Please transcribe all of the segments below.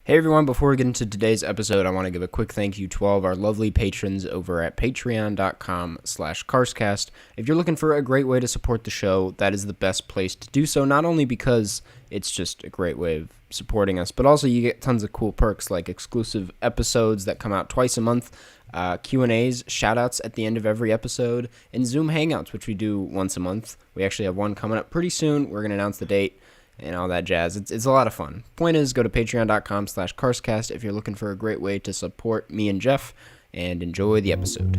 Hey everyone, before we get into today's episode, I want to give a quick thank you to all of our lovely patrons over at patreon.com/Karstcast. If you're looking for a great way to support the show, that is the best place to do so, not only because it's just a great way of supporting us, but also you get tons of cool perks like exclusive episodes that come out twice a month, Q&As, shoutouts at the end of every episode, and Zoom Hangouts, which we do once a month. We actually have one coming up pretty soon. We're going to announce the date and all that jazz. It's a lot of fun. Point is, go to patreon.com/Karstcast if you're looking for a great way to support me and Jeff, and enjoy the episode.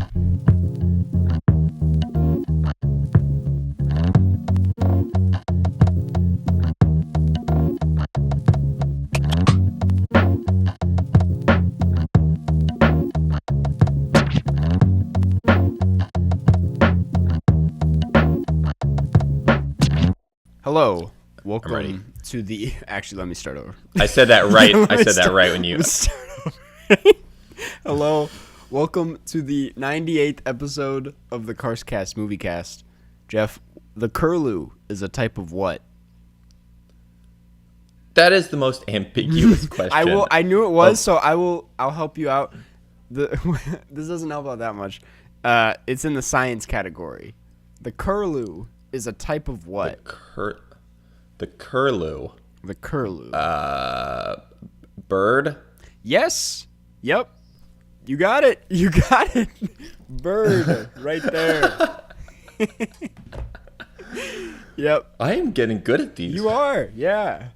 Hello. Welcome to the... Actually, let me start over. I said that right. I said that right when you... Hello. Welcome to the 98th episode of the Karstcast Moviecast. Jeff, the curlew is a type of what? That is the most ambiguous question. I knew it was, so I'll help you out. This doesn't help out that much. It's in the science category. The curlew is a type of what? The curlew. The curlew. Bird? Yes. Yep. You got it. You got it. Bird right there. Yep. I am getting good at these. You are. Yeah.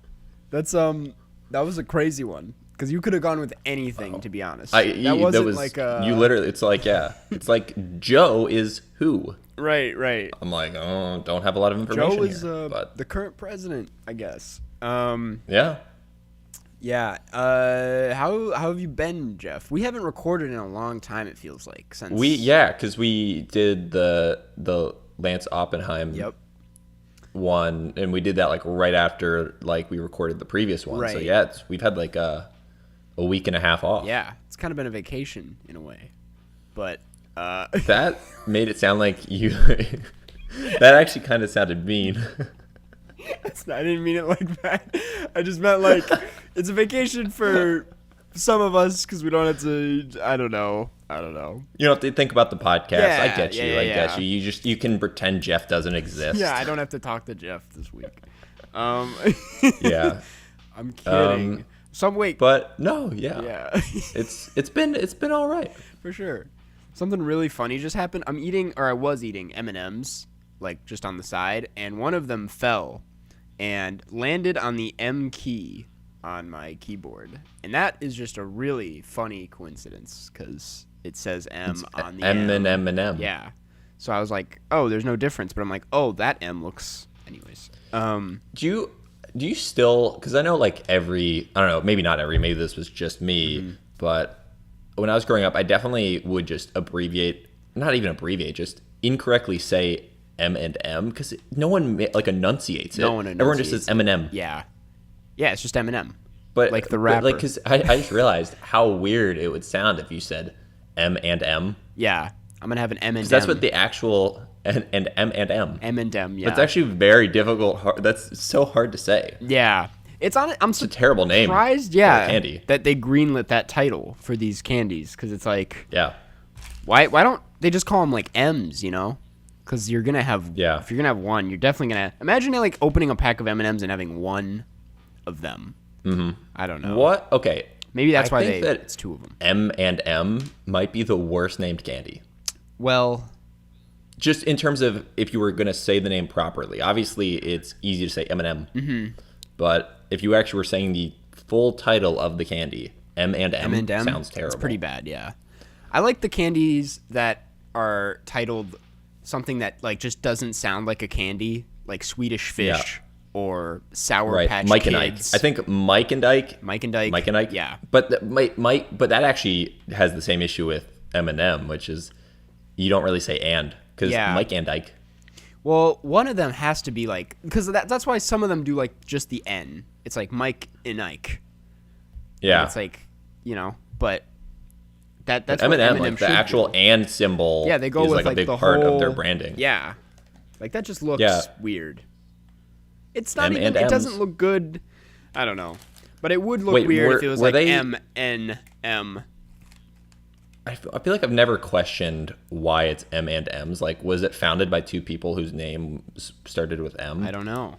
That was a crazy one because you could have gone with anything, to be honest. You literally, it's like, yeah. It's like Joe is who? Right. I'm like, oh, don't have a lot of information Joe is but the current president, I guess. Yeah. Yeah. How have you been, Jeff? We haven't recorded in a long time, it feels like. Because we did the Lance Oppenheim one, and we did that like right after like we recorded the previous one. Right. So yeah, we've had like a week and a half off. Yeah, it's kind of been a vacation in a way, but that made it sound like you. That actually kind of sounded mean. I didn't mean it like that. I just meant like it's a vacation for some of us because we don't have to. I don't know. You don't have to think about the podcast. Yeah, I get you. I get you. You can pretend Jeff doesn't exist. Yeah, I don't have to talk to Jeff this week. Yeah. I'm kidding. But no, yeah. Yeah. it's been all right. For sure. Something really funny just happened. I was eating M&Ms, like just on the side, and one of them fell and landed on the M key on my keyboard. And that is just a really funny coincidence because it says M on the M and M and M. Yeah. So I was like, oh, there's no difference. But I'm like, oh, that M looks... Anyways. Do you still... Because I know like I don't know, maybe not every, maybe this was just me, but... When I was growing up, I definitely would just not even abbreviate, just incorrectly say M and M because no one like enunciates it. No one enunciates Everyone just says M and M. Yeah, it's just M&M. But like the rapper. Because I just realized how weird it would sound if you said M and M. Yeah, I'm gonna have an M and M. That's what the actual and M and M. M and M. Yeah. It's actually very difficult. That's so hard to say. Yeah. It's a terrible name. Surprised, for a candy. that they greenlit that title for these candies because it's like, why don't they just call them like M's? You know, because you're gonna have if you're gonna have one, you're definitely gonna imagine like opening a pack of M&Ms and having one of them. Mm-hmm. I don't know what. Okay, maybe that's why it's two of them. M and M might be the worst named candy. Well, just in terms of if you were gonna say the name properly, obviously it's easy to say M&M. Mm-hmm. But if you actually were saying the full title of the candy, M&M sounds terrible. It's pretty bad, yeah. I like the candies that are titled something that like just doesn't sound like a candy, like Swedish Fish or Sour Patch Mike Kids. and Ike. I think Mike and Ike. Yeah. But that actually has the same issue with M&M, which is you don't really say and because Mike and Ike. Well, one of them has to be like because that's why some of them do like just the N. It's like Mike and Ike. Yeah. And it's like, but that's what M&M like the actual do. and symbol. Yeah, they go is with like a big the part whole, of their branding. Yeah. Like that just looks weird. It's not M even. and It M's. doesn't look good. I don't know. But it would look Wait, weird if it was were like they- MNM. I feel like I've never questioned why it's M and M's. Like, was it founded by two people whose name started with M? I don't know.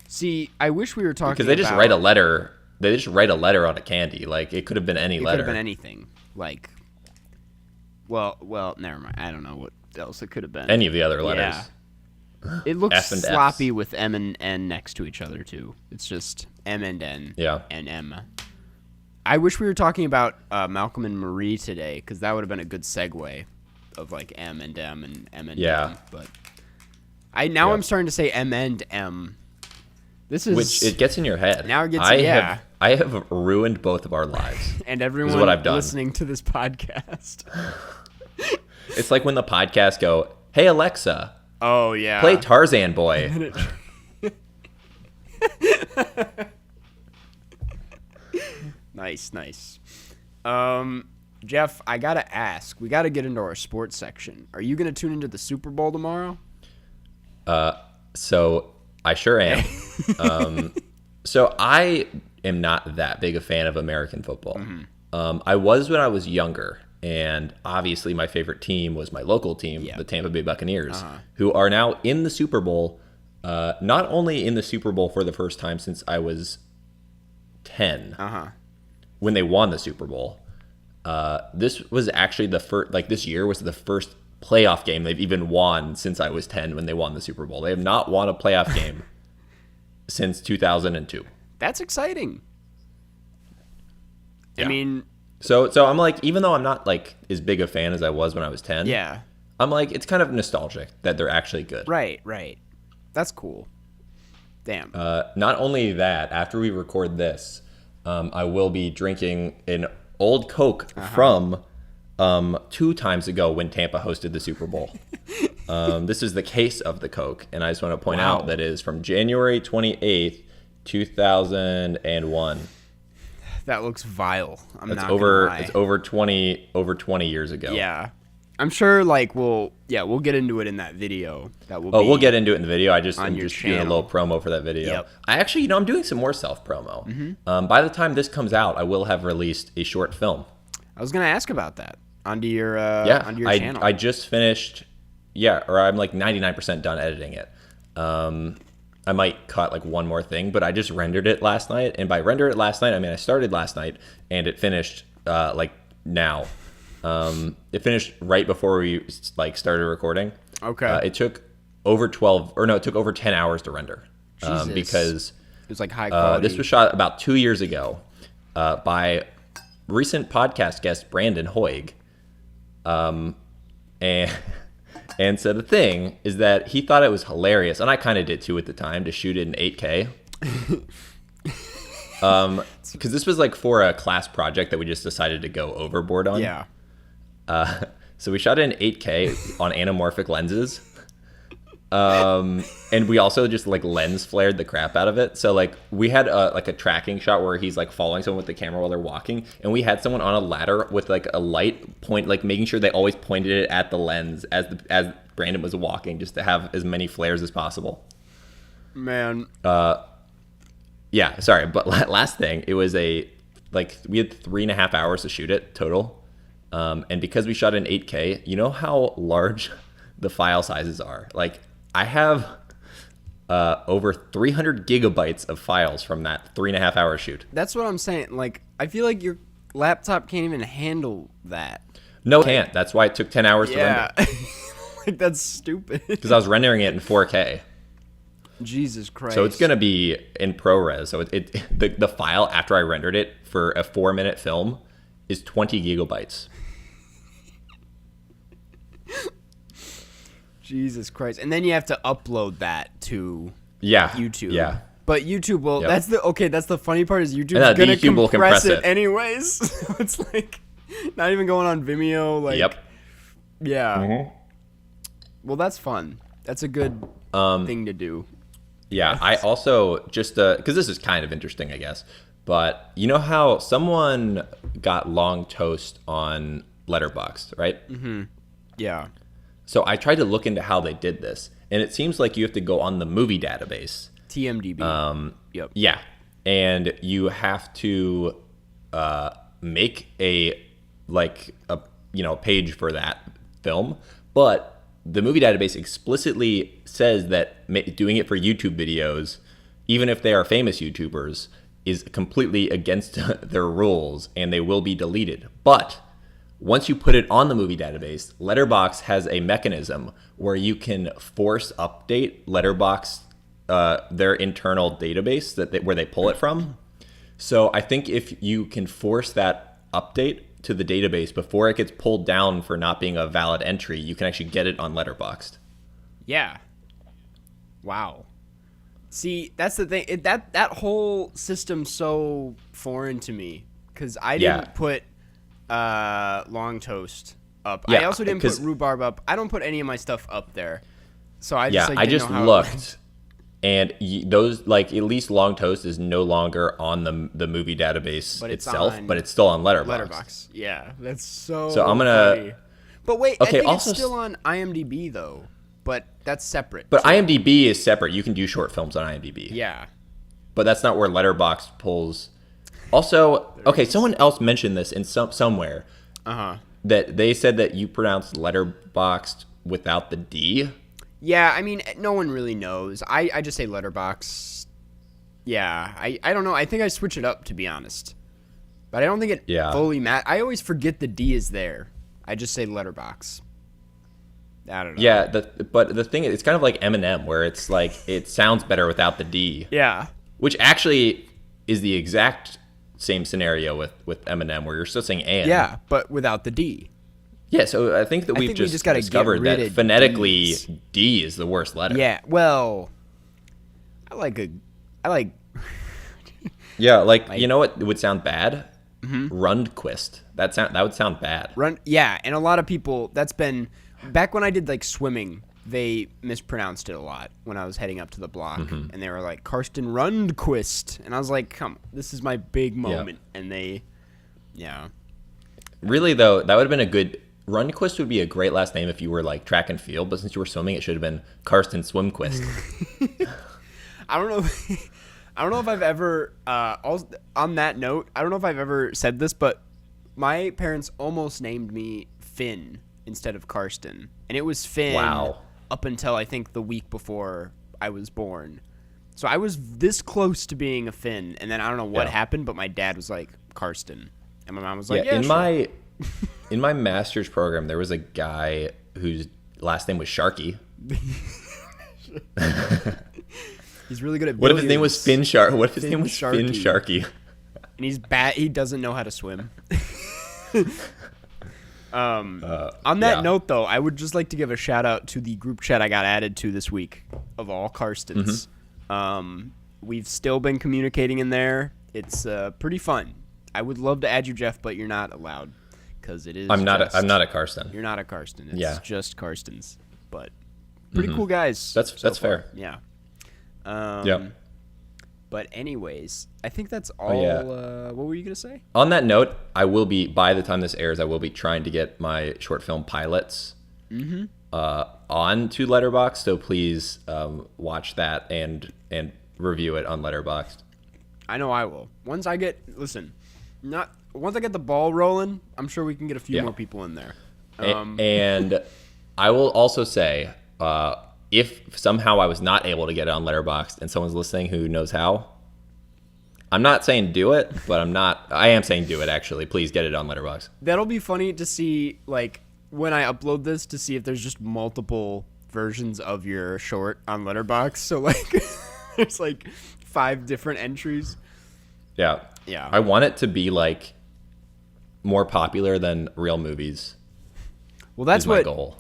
See, I wish we were talking Because they just about, write a letter. They just write a letter on a candy. Like, it could have been any It letter. could have been anything. Like, well, never mind. I don't know what else it could have been. Any of the other letters. Yeah. It looks F and Fs. sloppy with M and N next to each other too. It's just M and N. Yeah. And M. I wish we were talking about Malcolm and Marie today, because that would have been a good segue of like M and M and M and Yeah. M. But I'm starting to say M and M. This is Which it gets in your head. Now it gets- I have ruined both of our lives. and everyone what I've done. listening to this podcast. It's like when the podcasts go, "Hey Alexa, Oh yeah. play Tarzan Boy." Nice. Jeff, I gotta ask. We gotta get into our sports section. Are you gonna tune into the Super Bowl tomorrow? So I sure am. So I am not that big a fan of American football. I was when I was younger, and obviously my favorite team was my local team, the Tampa Bay Buccaneers, who are now in the Super Bowl. Not only in the Super Bowl for the first time since I was 10, when they won the Super Bowl. This was actually the first, like this year was the first playoff game they've even won since I was 10 when they won the Super Bowl. They have not won a playoff game since 2002. That's exciting. Yeah. I mean, So I'm like, even though I'm not like as big a fan as I was when I was 10, yeah. I'm like, it's kind of nostalgic that they're actually good. Right. That's cool. Damn. Not only that, after we record this, I will be drinking an old Coke from 2 times ago when Tampa hosted the Super Bowl. This is the case of the Coke, and I just want to point out that it is from January 28th, 2001. That looks vile. I'm It's not over. gonna lie. It's over 20 years ago. Yeah. I'm sure like we'll get into it in that video. That will Oh, we'll get into it in the video. I'm just your doing a channel. little promo for that video. Yep. I actually, I'm doing some more self promo. By the time this comes out, I will have released a short film. I was gonna ask about that onto your Yeah, channel. I just finished. Yeah, or I'm like 99% done editing it. I might cut like one more thing, but I just rendered it last night. And by render it last night, I mean I started last night and it finished like now. It finished right before we like started recording. Okay. It took over 10 hours to render. Jesus. Because it was like high quality. this was shot about 2 years ago by recent podcast guest Brandon Hoig. And so the thing is that he thought it was hilarious, and I kind of did too at the time, to shoot it in 8K. Because this was like for a class project that we just decided to go overboard on. Yeah. So we shot it in 8K on anamorphic lenses. And we also just like lens flared the crap out of it. So like we had like a tracking shot where he's like following someone with the camera while they're walking, and we had someone on a ladder with like a light point, like making sure they always pointed it at the lens as Brandon was walking, just to have as many flares as possible. Man. Yeah, sorry, but last thing, it was we had 3.5 hours to shoot it total. And because we shot in 8K, you know how large the file sizes are? Like, I have over 300 gigabytes of files from that 3.5 hour shoot. That's what I'm saying. Like, I feel like your laptop can't even handle that. No, it can't. That's why it took 10 hours to render. Like, that's stupid. Because I was rendering it in 4K. Jesus Christ. So it's going to be in ProRes. So the file after I rendered it for a 4-minute film is 20 gigabytes. Jesus Christ. And then you have to upload that to Yeah. YouTube. Yeah. But YouTube will, Yep. that's the funny part is YouTube's And going to YouTube will compress compress it it. anyways. So it's like, not even going on Vimeo. Like, Yep. Yeah. Mm-hmm. Well, that's fun. That's a good thing to do. Yeah, I also just because this is kind of interesting, I guess. But you know how someone got long toast on Letterboxd, right? Mm-hmm. Yeah. So I tried to look into how they did this, and it seems like you have to go on the movie database. TMDB. Yep. Yeah, and you have to make a page for that film, but the movie database explicitly says that doing it for YouTube videos, even if they are famous YouTubers, is completely against their rules and they will be deleted. But once you put it on the movie database, Letterboxd has a mechanism where you can force update Letterboxd, their internal database where they pull it from. So I think if you can force that update to the database before it gets pulled down for not being a valid entry, you can actually get it on Letterboxd. Yeah. Wow. See, that's the thing. That whole system's so foreign to me because I didn't put long toast up. Yeah, I also didn't put rhubarb up. I don't put any of my stuff up there. So I just I just looked, and those at least long toast is no longer on the movie database itself, but it's still on Letterboxd. Yeah, that's so. So I'm gonna. Funny. But wait, okay, I think also, it's still on IMDb though, but that's separate. But IMDb is separate. You can do short films on IMDb. Yeah. But that's not where Letterboxd pulls. Also, okay, someone else mentioned this in somewhere. That they said that you pronounced Letterboxd without the D. Yeah, I mean, no one really knows. I just say Letterboxd. Yeah, I don't know. I think I switch it up, to be honest. But I don't think it fully matters. I always forget the D is there. I just say Letterboxd. I don't know. Yeah, but the thing is, it's kind of like Eminem, where it's like, it sounds better without the D. Yeah. Which actually is the exact same scenario with Eminem, where you're still saying and. Yeah, but without the D. Yeah, so I think that we've just discovered that phonetically D is the worst letter. Yeah, well, I like yeah, like you know what would sound bad? Rundquist. That would sound bad. Yeah, and a lot of people, that's been back when I did like swimming, they mispronounced it a lot when I was heading up to the block, and they were like Karsten Rundquist, and I was like, come, this is my big moment, and they, Really though, that would have been a good. Rundquist would be a great last name if you were like track and field, but since you were swimming, it should have been Karsten Swimquist. I don't know if I've ever on that note, I don't know if I've ever said this, but my parents almost named me Finn instead of Karsten, and it was Finn up until I think the week before I was born. So I was this close to being a Finn, and then I don't know what happened, but my dad was like Karsten, and my mom was like, in my master's program, there was a guy whose last name was Sharky. He's really good at billiards. What if his name was Finn Shark? What if his name was Finn Sharky? And he's bad. He doesn't know how to swim. On that note, though, I would just like to give a shout out to the group chat I got added to this week of all Karstens. We've still been communicating in there. It's pretty fun. I would love to add you, Jeff, but you're not allowed because it is. I'm not a Karsten. You're not a Karsten. It's just Karstens, but pretty cool guys. That's fair. Yeah. Yeah. But anyways, I think that's all. What were you gonna say? On that note, by the time this airs, I will be trying to get my short film pilots on to Letterboxd. So please watch that and review it on Letterboxd. I know I will. Once I get the ball rolling, I'm sure we can get a few more people in there. And I will also say, if somehow I was not able to get it on Letterboxd and someone's listening who knows how, I'm not saying do it, but I am saying do it, actually. Please get it on Letterboxd. That'll be funny to see, like, when I upload this, to see if there's just multiple versions of your short on Letterboxd. So, like, there's, like, 5 different entries. Yeah. Yeah. I want it to be, like, more popular than real movies. Well, that's my goal.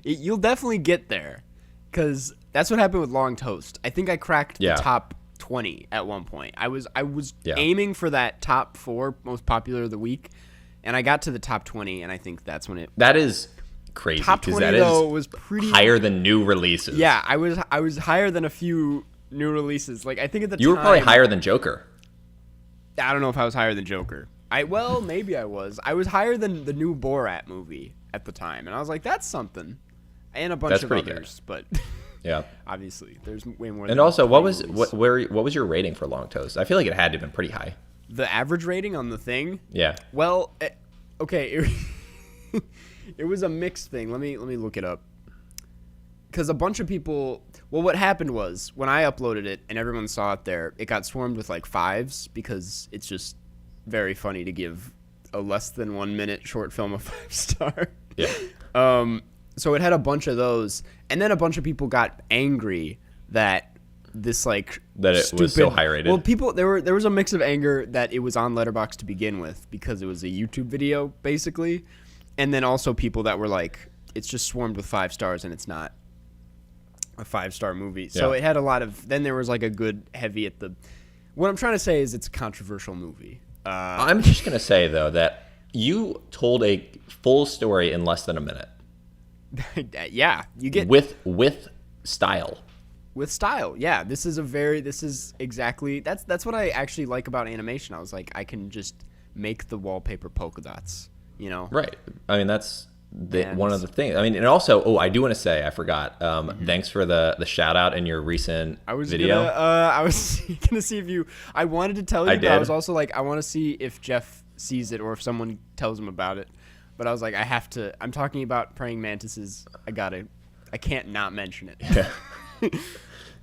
You'll definitely get there, because that's what happened with Long Toast. I think I cracked the top 20 at one point. I was aiming for that top 4 most popular of the week, and I got to the top 20, and I think that's when it. That is crazy. Top 20 that though was pretty higher than new releases. Yeah, I was higher than a few new releases. Like I think at the time you were probably higher than Joker. I don't know if I was higher than Joker. Maybe I was. I was higher than the new Borat movie at the time, and I was like, that's something. And a bunch of others, but Yeah. Obviously, there's way more. And than also, what 20 was movies. what was your rating for Long Toast? I feel like it had to have been pretty high. The average rating on the thing? Yeah. Well, okay, it was a mixed thing. Let me look it up. Because a bunch of people, well, what happened was when I uploaded it and everyone saw it there, it got swarmed with like 5s because it's just very funny to give a less than 1 minute short film a 5-star. Yeah. So it had a bunch of those, and then a bunch of people got angry that this like That it was so high rated. Well, people there was a mix of anger that it was on Letterboxd to begin with because it was a YouTube video basically, and then also people that were like, it's just swarmed with 5 stars and it's not a 5-star movie. So Yeah. it had a lot of. Then there was like a good heavy at the. What I'm trying to say is it's a controversial movie. I'm just gonna say though that you told a full story in less than a minute Yeah, you get with style. with style. Yeah, this is exactly that's what I actually like about animation. I was like, I can just make the wallpaper polka dots, you know. Right. I mean, that's And- one of the things. I mean, and also, I do want to say, I forgot. Thanks for the shout out in your recent video. I was gonna see if you. I wanted to tell you, but I did. was also like, I want to see if Jeff sees it or if someone tells him about it. But I was like, I have to. I'm talking about praying mantises. I can't not mention it. Yeah.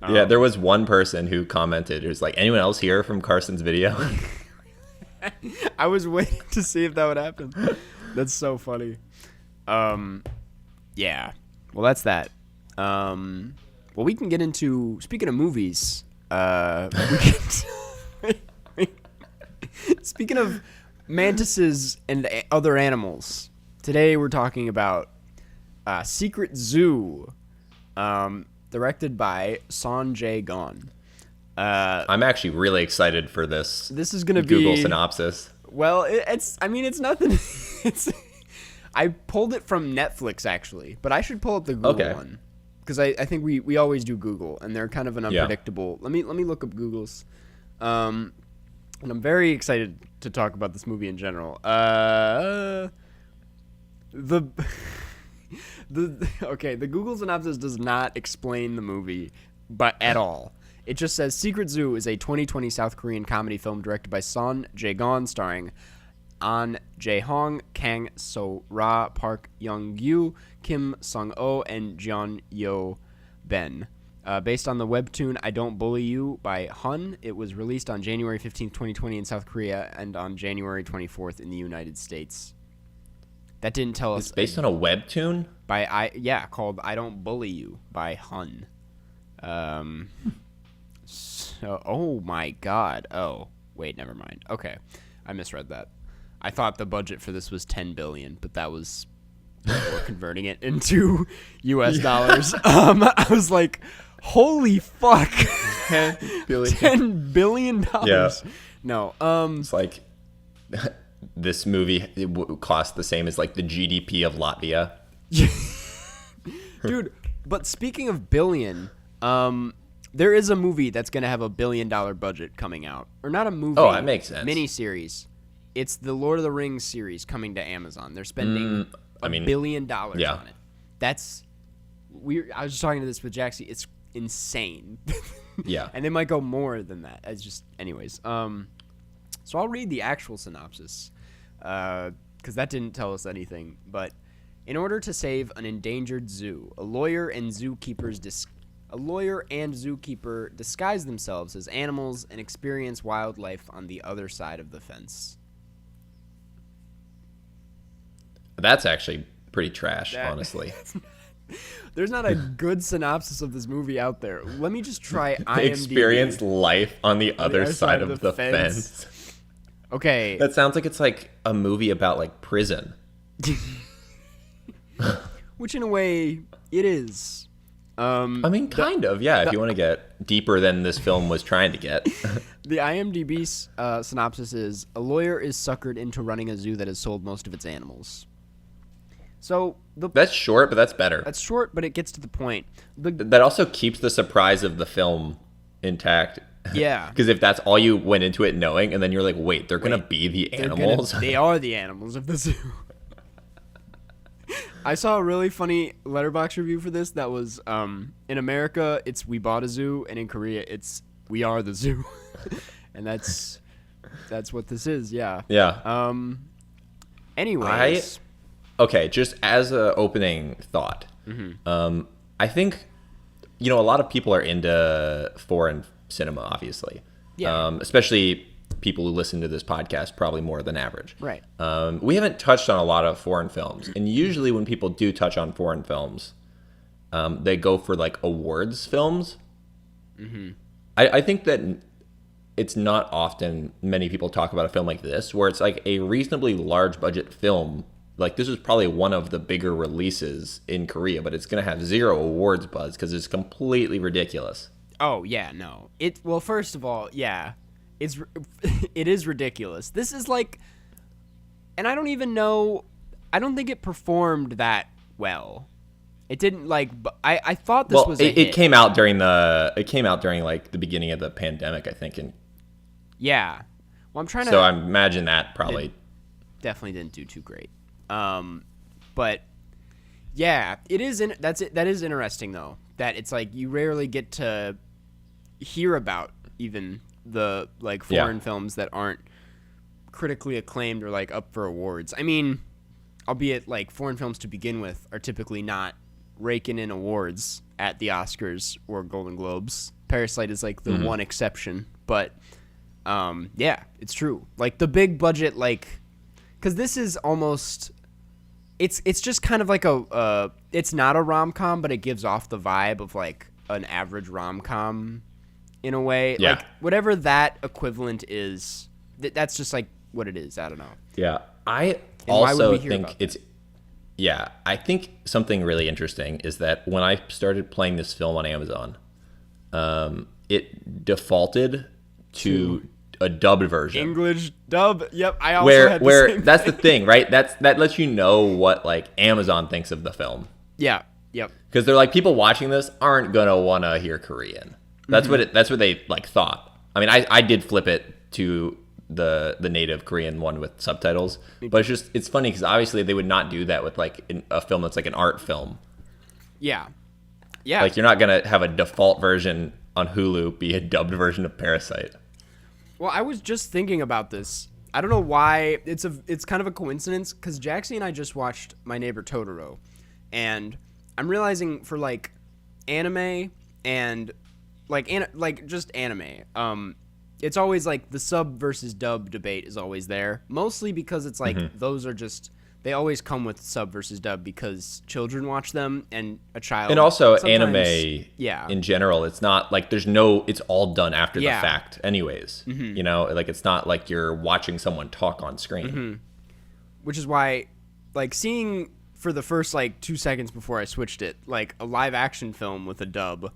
Yeah, there was one person who commented. It was like, anyone else here from Carson's video? I was waiting to see if that would happen. That's so funny. Yeah. Well, that's that. Well, we can get into, speaking of movies, speaking of mantises and other animals, today we're talking about Secret Zoo, directed by Sanjay Gone. I'm actually really excited for this. This is gonna Google be synopsis. Well, it's nothing. I pulled it from Netflix actually, but I should pull up the Google one because I think we always do Google and they're kind of an unpredictable. Let me look up Google's, and I'm very excited to talk about this movie in general. The Google synopsis does not explain the movie, but at all. It just says Secret Zoo is a 2020 South Korean comedy film directed by Son Jae-gon, starring An Jae-hong, Kang So-ra, Park Young-gyu, Kim Sung-oh, and Jeon Yo-ben. Based on the webtoon I Don't Bully You by Hun, it was released on January 15, 2020 in South Korea and on January 24th in the United States. That didn't tell us. It's based on a webtoon? Called I Don't Bully You by Hun. So, oh my god. Oh, wait, never mind. Okay. I misread that. I thought the budget for this was 10 billion, but that was we're converting it into US dollars. I was like, holy fuck. 10 billion. $10 billion. Yeah. No. It's like this movie cost the same as like the GDP of Latvia. Dude, but speaking of billion, there is a movie that's going to have $1 billion budget coming out. Or not a movie. Oh, that makes sense. Miniseries. It's the Lord of the Rings series coming to Amazon. They're spending $1 billion on it. That's weird. I was just talking to this with Jaxie. It's insane. Yeah. And they might go more than that. It's just, anyways. So I'll read the actual synopsis because that didn't tell us anything. But in order to save an endangered zoo, a lawyer and zookeeper disguise themselves as animals and experience wildlife on the other side of the fence. That's actually pretty trash, honestly. There's not a good synopsis of this movie out there. Let me just try IMDb. Experience life on the other side of the fence. Okay. That sounds like it's like a movie about like prison. Which in a way it is. I mean, kind of, yeah, if you want to get deeper than this film was trying to get. The IMDb synopsis is, a lawyer is suckered into running a zoo that has sold most of its animals. So That's short, but that's better. that's short, but it gets to the point. That also keeps the surprise of the film intact. Yeah. Because if that's all you went into it knowing, and then you're like, wait, they're going to be the animals? They are the animals of the zoo. I saw a really funny Letterboxd review for this that was in America it's we bought a zoo, and in Korea it's we are the zoo. And that's what this is, yeah. Yeah. Anyways. Okay, just as a opening thought, I think, a lot of people are into foreign cinema, obviously. Yeah. Especially people who listen to this podcast probably more than average. Right. We haven't touched on a lot of foreign films, and usually when people do touch on foreign films, they go for like awards films. I think that it's not often many people talk about a film like this, where it's like a reasonably large budget film. Like, this is probably one of the bigger releases in Korea, but it's going to have zero awards buzz because it's completely ridiculous. Oh, yeah, no. Well, first of all, yeah. It is ridiculous. This is like, and I don't even know, I don't think it performed that well. It didn't I thought this was a hit. It came out during like the beginning of the pandemic, I think. And yeah. Well, I'm trying to. So I imagine that probably definitely didn't do too great. But yeah, it is. That is interesting though. That it's like you rarely get to hear about even the like foreign films that aren't critically acclaimed or like up for awards. I mean, albeit like foreign films to begin with are typically not raking in awards at the Oscars or Golden Globes. Parasite is like the one exception, but yeah, it's true. Like the big budget, like, because this is almost, it's just kind of like it's not a rom-com, but it gives off the vibe of like an average rom-com in a way. Yeah. Like whatever that equivalent is, that's just like what it is. I don't know. Yeah. I also think I think something really interesting is that when I started playing this film on Amazon, it defaulted to a dubbed version. English dub. Yep, I also had the same that's thing. the thing, right? That lets you know what like Amazon thinks of the film. Yeah. Yep. Because they're like, people watching this aren't gonna want to hear Korean. That's what they like thought. I mean, I did flip it to the native Korean one with subtitles, but it's funny because obviously they would not do that with like a film that's like an art film. Yeah. Yeah. Like, you're not gonna have a default version on Hulu be a dubbed version of Parasite. Well, I was just thinking about this. I don't know why. It's kind of a coincidence because Jaxie and I just watched My Neighbor Totoro, and I'm realizing for like anime and like just anime, it's always like the sub versus dub debate is always there. Mostly because it's like those are just, they always come with sub versus dub because children watch them and a child. And also anime, in general, it's not like it's all done after the fact anyways. You know, like it's not like you're watching someone talk on screen. Which is why, like, seeing for the first like 2 seconds before I switched it, like a live action film with a dub,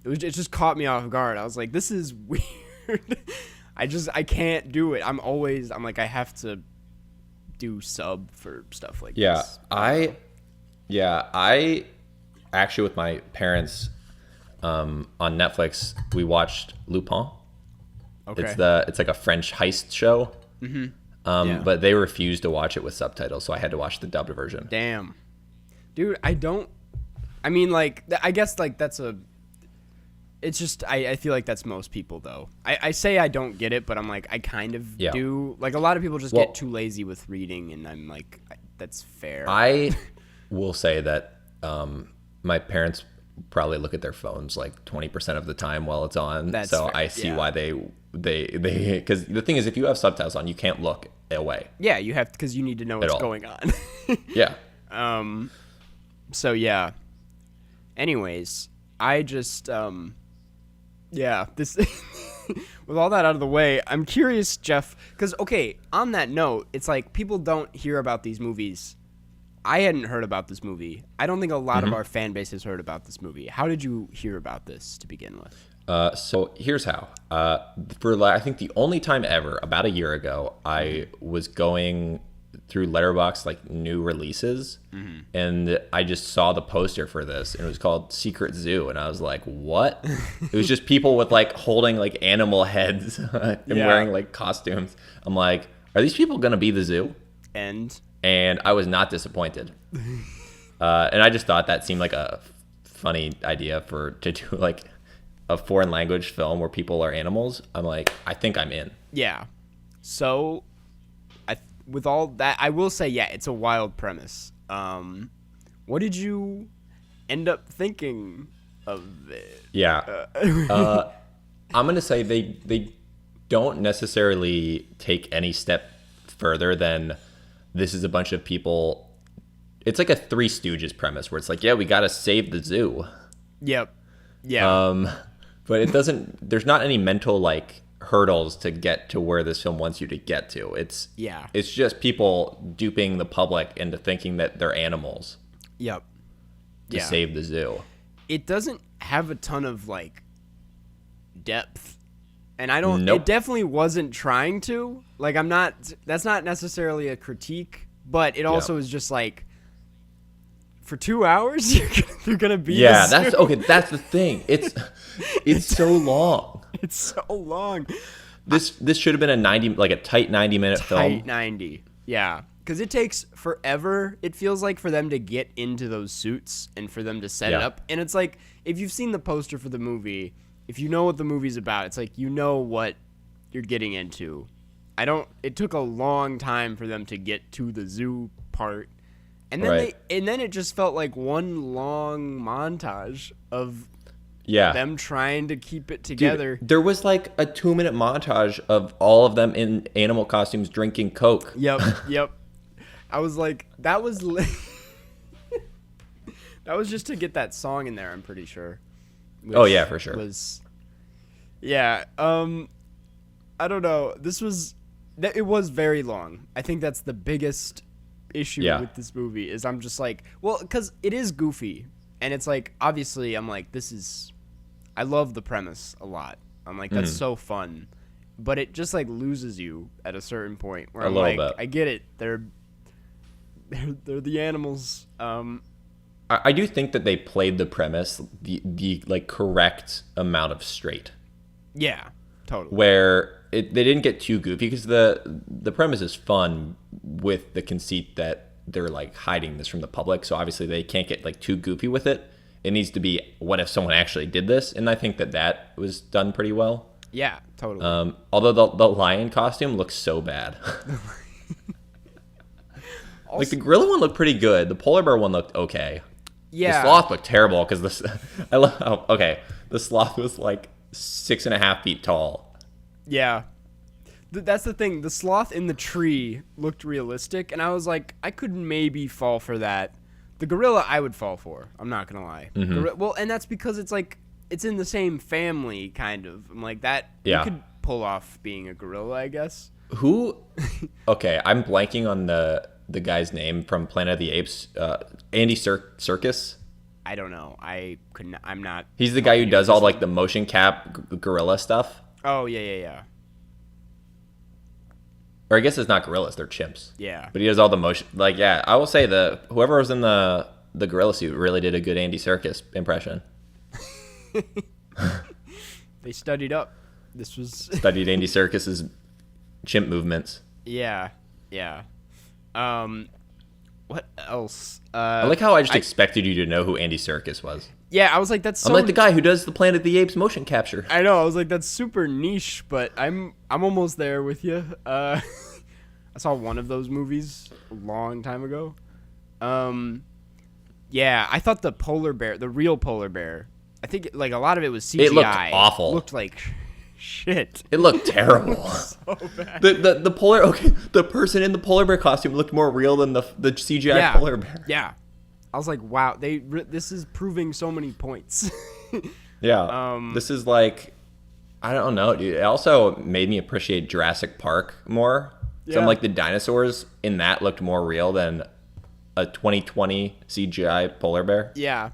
it just caught me off guard. I was like, this is weird. I can't do it. I'm like, I have to do sub for stuff like this. I actually, with my parents, on Netflix, we watched Lupin. Okay. It's like a French heist show. But they refused to watch it with subtitles, so I had to watch the dubbed version. Damn. Dude, I mean, like, I guess, like, it's just, I feel like that's most people, though. I say I don't get it, but I'm like, I kind of do. Like, a lot of people just get too lazy with reading, and I'm like, that's fair. I will say that my parents probably look at their phones like 20% of the time while it's on. That's so fair. I see why they because the thing is, if you have subtitles on, you can't look away. Yeah, you have, because you need to know what's going on. Yeah. So, yeah. Anyways, I just, this with all that out of the way, I'm curious, Jeff, because, okay, on that note, it's like people don't hear about these movies. I hadn't heard about this movie. I don't think a lot of our fan base has heard about this movie. How did you hear about this to begin with? So here's how. I think the only time ever, about a year ago, I was going through Letterboxd, like new releases, and I just saw the poster for this, and it was called Secret Zoo, and I was like, what? It was just people with like holding like animal heads and wearing like costumes. I'm like, are these people gonna be the zoo? And I was not disappointed. And I just thought that seemed like a funny idea to do like a foreign language film where people are animals. I'm like, I think I'm in. Yeah. So, with all that, I will say, yeah, it's a wild premise. What did you end up thinking of it? Yeah. I'm gonna say they don't necessarily take any step further than this is a bunch of people. It's like a Three Stooges premise where it's like, yeah, we gotta save the zoo. Yep. Yeah. But it doesn't. There's not any mental like hurdles to get to where this film wants you to get to. It's just people duping the public into thinking that they're animals. Yep. To save the zoo. It doesn't have a ton of like depth, and I don't. Nope. It definitely wasn't trying to. Like, I'm not. That's not necessarily a critique, but it also is just like, for 2 hours you're gonna be. Yeah, that's okay. That's the thing. It's so long. It's so long. This should have been a tight 90-minute film. Tight 90. Yeah. Because it takes forever, it feels like, for them to get into those suits and for them to set it up. And it's like, if you've seen the poster for the movie, if you know what the movie's about, it's like, you know what you're getting into. It took a long time for them to get to the zoo part. And then then it just felt like one long montage of them trying to keep it together. Dude, there was like a 2-minute montage of all of them in animal costumes drinking Coke. Yep. I was like, that was that was just to get that song in there, I'm pretty sure. Oh yeah, for sure. I don't know. It was very long. I think that's the biggest issue with this movie is I'm just like, well, because it is goofy. And it's like, obviously, I'm like, I love the premise a lot. I'm like, that's so fun. But it just like loses you at a certain point where I'm like, I get it. They're the animals. I do think that they played the premise the like correct amount of straight. Yeah, totally. Where they didn't get too goofy because the premise is fun with the conceit that they're like hiding this from the public. So obviously they can't get like too goofy with it. It needs to be, what if someone actually did this? And I think that was done pretty well. Yeah, totally. Although the lion costume looks so bad. Also, like the gorilla one looked pretty good. The polar bear one looked okay. Yeah. The sloth looked terrible because the sloth was like 6.5 feet tall. Yeah. That's the thing. The sloth in the tree looked realistic, and I was like, I could maybe fall for that. The gorilla I would fall for. I'm not going to lie. Mm-hmm. Well, and that's because it's like, it's in the same family, kind of. I'm like, that you could pull off being a gorilla, I guess. Who? Okay, I'm blanking on the guy's name from Planet of the Apes. Andy Serkis? I don't know. I'm not. He's the guy who does all like the motion cap gorilla stuff. Oh, yeah. Or I guess it's not gorillas, they're chimps. Yeah. But he does all the motion. Like, yeah, I will say whoever was in the gorilla suit really did a good Andy Serkis impression. They studied up. Studied Andy Serkis's chimp movements. Yeah. What else? I like how I just expected you to know who Andy Serkis was. Yeah, I was like, that's so... I'm like the guy who does the Planet of the Apes motion capture. I know, I was like, that's super niche, but I'm almost there with you. I saw one of those movies a long time ago. Yeah, I thought the real polar bear, I think like a lot of it was CGI. It looked awful. It looked like shit. It looked terrible. So bad. The person in the polar bear costume looked more real than the CGI polar bear. Yeah. I was like, wow, this is proving so many points. Yeah. This is like, I don't know, dude. It also made me appreciate Jurassic Park more. So I'm like, the dinosaurs in that looked more real than a 2020 CGI polar bear. Yeah.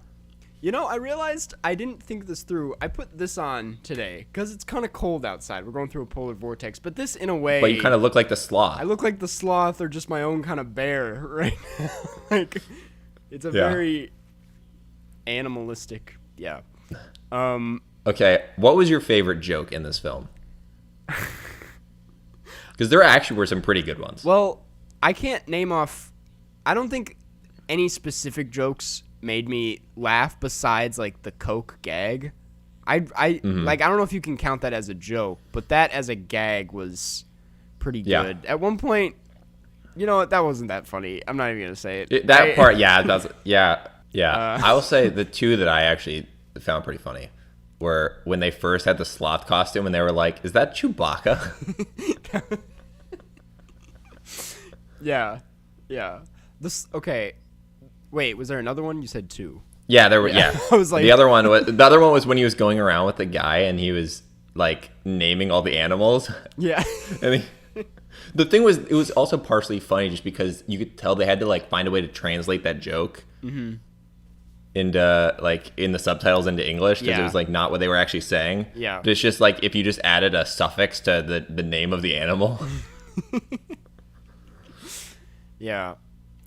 You know, I realized I didn't think this through. I put this on today because it's kind of cold outside. We're going through a polar vortex. But this, in a way... But you kind of look like the sloth. I look like the sloth or just my own kind of bear right now. Like, it's a very animalistic... Yeah. Okay, what was your favorite joke in this film? Because there actually were some pretty good ones. Well, I can't name off... I don't think any specific jokes made me laugh besides like the Coke gag. Like I don't know if you can count that as a joke, but that as a gag was pretty good. Yeah. At one point, you know what? That wasn't that funny. I'm not even gonna say it. That part, yeah, that's yeah. I will say the two that I actually found pretty funny were when they first had the sloth costume and they were like, "Is that Chewbacca?" Yeah. This okay. Wait, was there another one? You said two. Yeah, there were. Yeah, I was like, the other one was when he was going around with the guy and he was like naming all the animals. Yeah. And the thing was, it was also partially funny just because you could tell they had to like find a way to translate that joke into like in the subtitles into English because it was like not what they were actually saying. Yeah. But it's just like if you just added a suffix to the name of the animal. Yeah.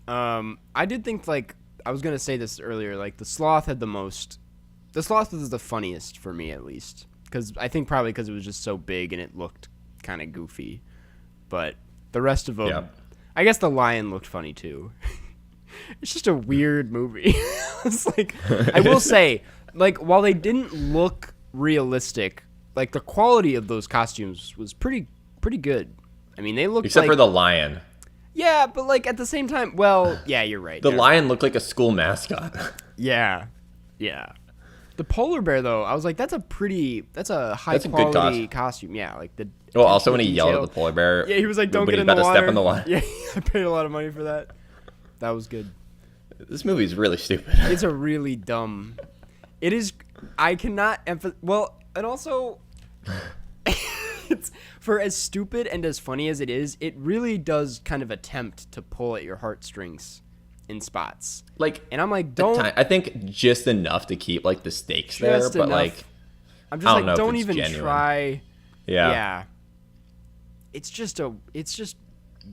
I did think like I was gonna say this earlier. Like the sloth was the funniest for me at least because I think probably because it was just so big and it looked kind of goofy. But the rest of them, I guess the lion looked funny too. It's just a weird movie. It's like I will say, like while they didn't look realistic, like the quality of those costumes was pretty good. I mean, they looked Except for the lion. Yeah, but like at the same time, well, yeah, you're right. The lion looked like a school mascot. Yeah. The polar bear though, I was like, that's a high quality costume. Yeah, like the. Well, also when he yelled at the polar bear. Yeah, he was like, "Don't get in the water." Step in the water. Yeah, I paid a lot of money for that. That was good. This movie is really stupid. It's a really dumb. It is. I cannot emphasize. Well, and also, it's for as stupid and as funny as it is, it really does kind of attempt to pull at your heartstrings in spots. Like, and I'm like, don't. I think just enough to keep like the stakes there, but enough. Like, I'm just like, don't even try. Yeah. It's just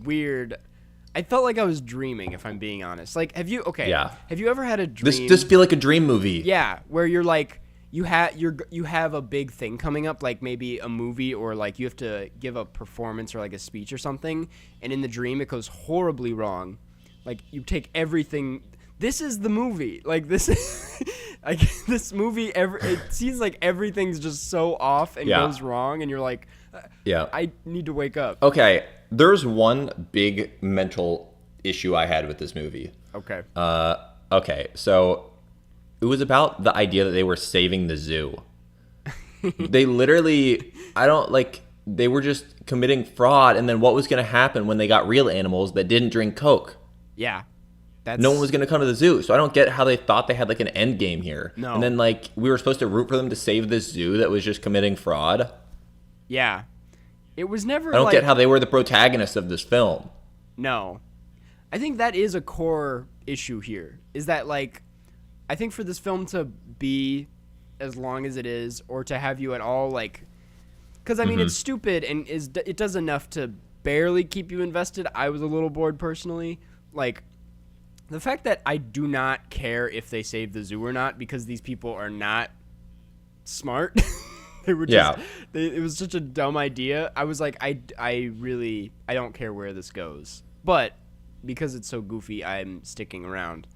weird. I felt like I was dreaming, if I'm being honest. Like, have you ever had a dream? This feel like a dream movie. Yeah, where you're like, you have a big thing coming up, like maybe a movie or like you have to give a performance or like a speech or something, and in the dream it goes horribly wrong. Like you take everything. This is the movie. Like this, like this movie. It seems like everything's just so off and goes wrong, and you're like, I need to wake up. Okay, there's one big mental issue I had with this movie. Okay. Okay, so it was about the idea that they were saving the zoo. They literally, they were just committing fraud, and then what was going to happen when they got real animals that didn't drink Coke? Yeah. No one was going to come to the zoo, so I don't get how they thought they had like an end game here. No. And then like we were supposed to root for them to save this zoo that was just committing fraud. Yeah. It was never I don't get how they were the protagonists of this film. No. I think that is a core issue here. Is that like I think for this film to be as long as it is or to have you at all like cuz I mean it's stupid and it does enough to barely keep you invested. I was a little bored personally. Like the fact that I do not care if they save the zoo or not because these people are not smart. They were just it was such a dumb idea. I was like I don't care where this goes. But because it's so goofy, I'm sticking around.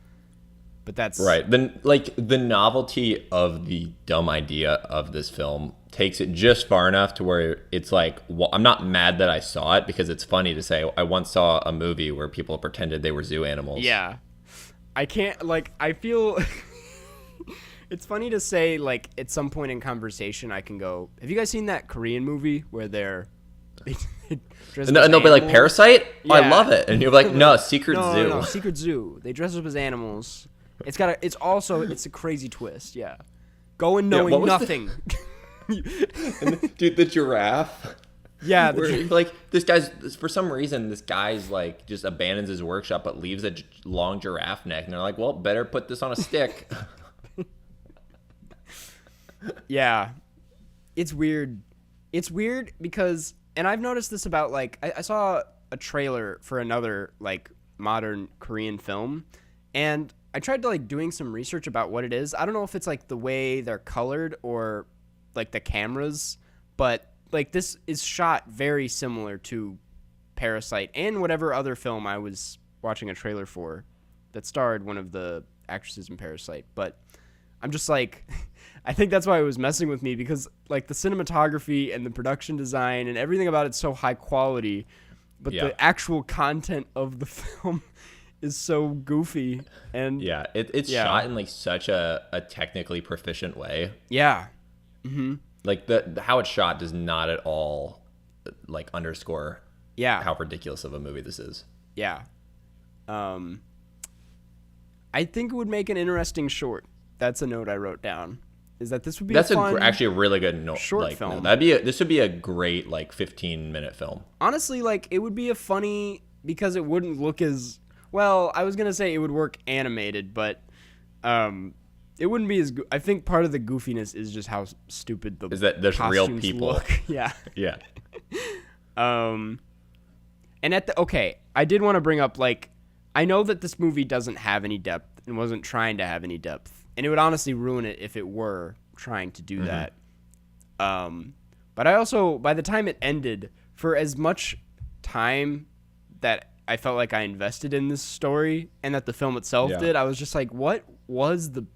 But that's right. Then like the novelty of the dumb idea of this film takes it just far enough to where it's like, well, I'm not mad that I saw it because it's funny to say I once saw a movie where people pretended they were zoo animals. Yeah. I can't I feel it's funny to say like at some point in conversation I can go, have you guys seen that Korean movie where they're and they'll be like Parasite? Yeah. Oh, I love it. And you're like, no, Secret Zoo. No, Secret Zoo. They dress up as animals. It's a crazy twist, yeah. Go in knowing nothing. Dude, the giraffe. Yeah, like this guy's for some reason this guy's like just abandons his workshop but leaves a long giraffe neck and they're like, well, better put this on a stick. Yeah. It's weird. It's weird because and I've noticed this about like I saw a trailer for another like modern Korean film and I tried to like doing some research about what it is. I don't know if it's like the way they're colored or like the cameras, but like this is shot very similar to Parasite and whatever other film I was watching a trailer for. that starred one of the actresses in Parasite. But I'm just like, I think that's why it was messing with me, because like the cinematography and the production design and everything about it's so high quality, but the actual content of the film is so goofy. And it's shot in like such a technically proficient way. Yeah. Mm-hmm. Like the how it's shot does not at all like underscore how ridiculous of a movie this is. Yeah. I think it would make an interesting short. That's a note I wrote down. Is that this would be actually a really good note. Short film. No, this would be a great like 15-minute film. Honestly, like it would be a funny, because it wouldn't look as well. I was gonna say it would work animated, but it wouldn't be as. I think part of the goofiness is just how stupid the is that there's real people. Look. Yeah. Yeah. And I did want to bring up, like, I know that this movie doesn't have any depth and wasn't trying to have any depth, and it would honestly ruin it if it were trying to do that. But I also, by the time it ended, for as much time that I felt like I invested in this story and that the film itself did, I was just like, what was the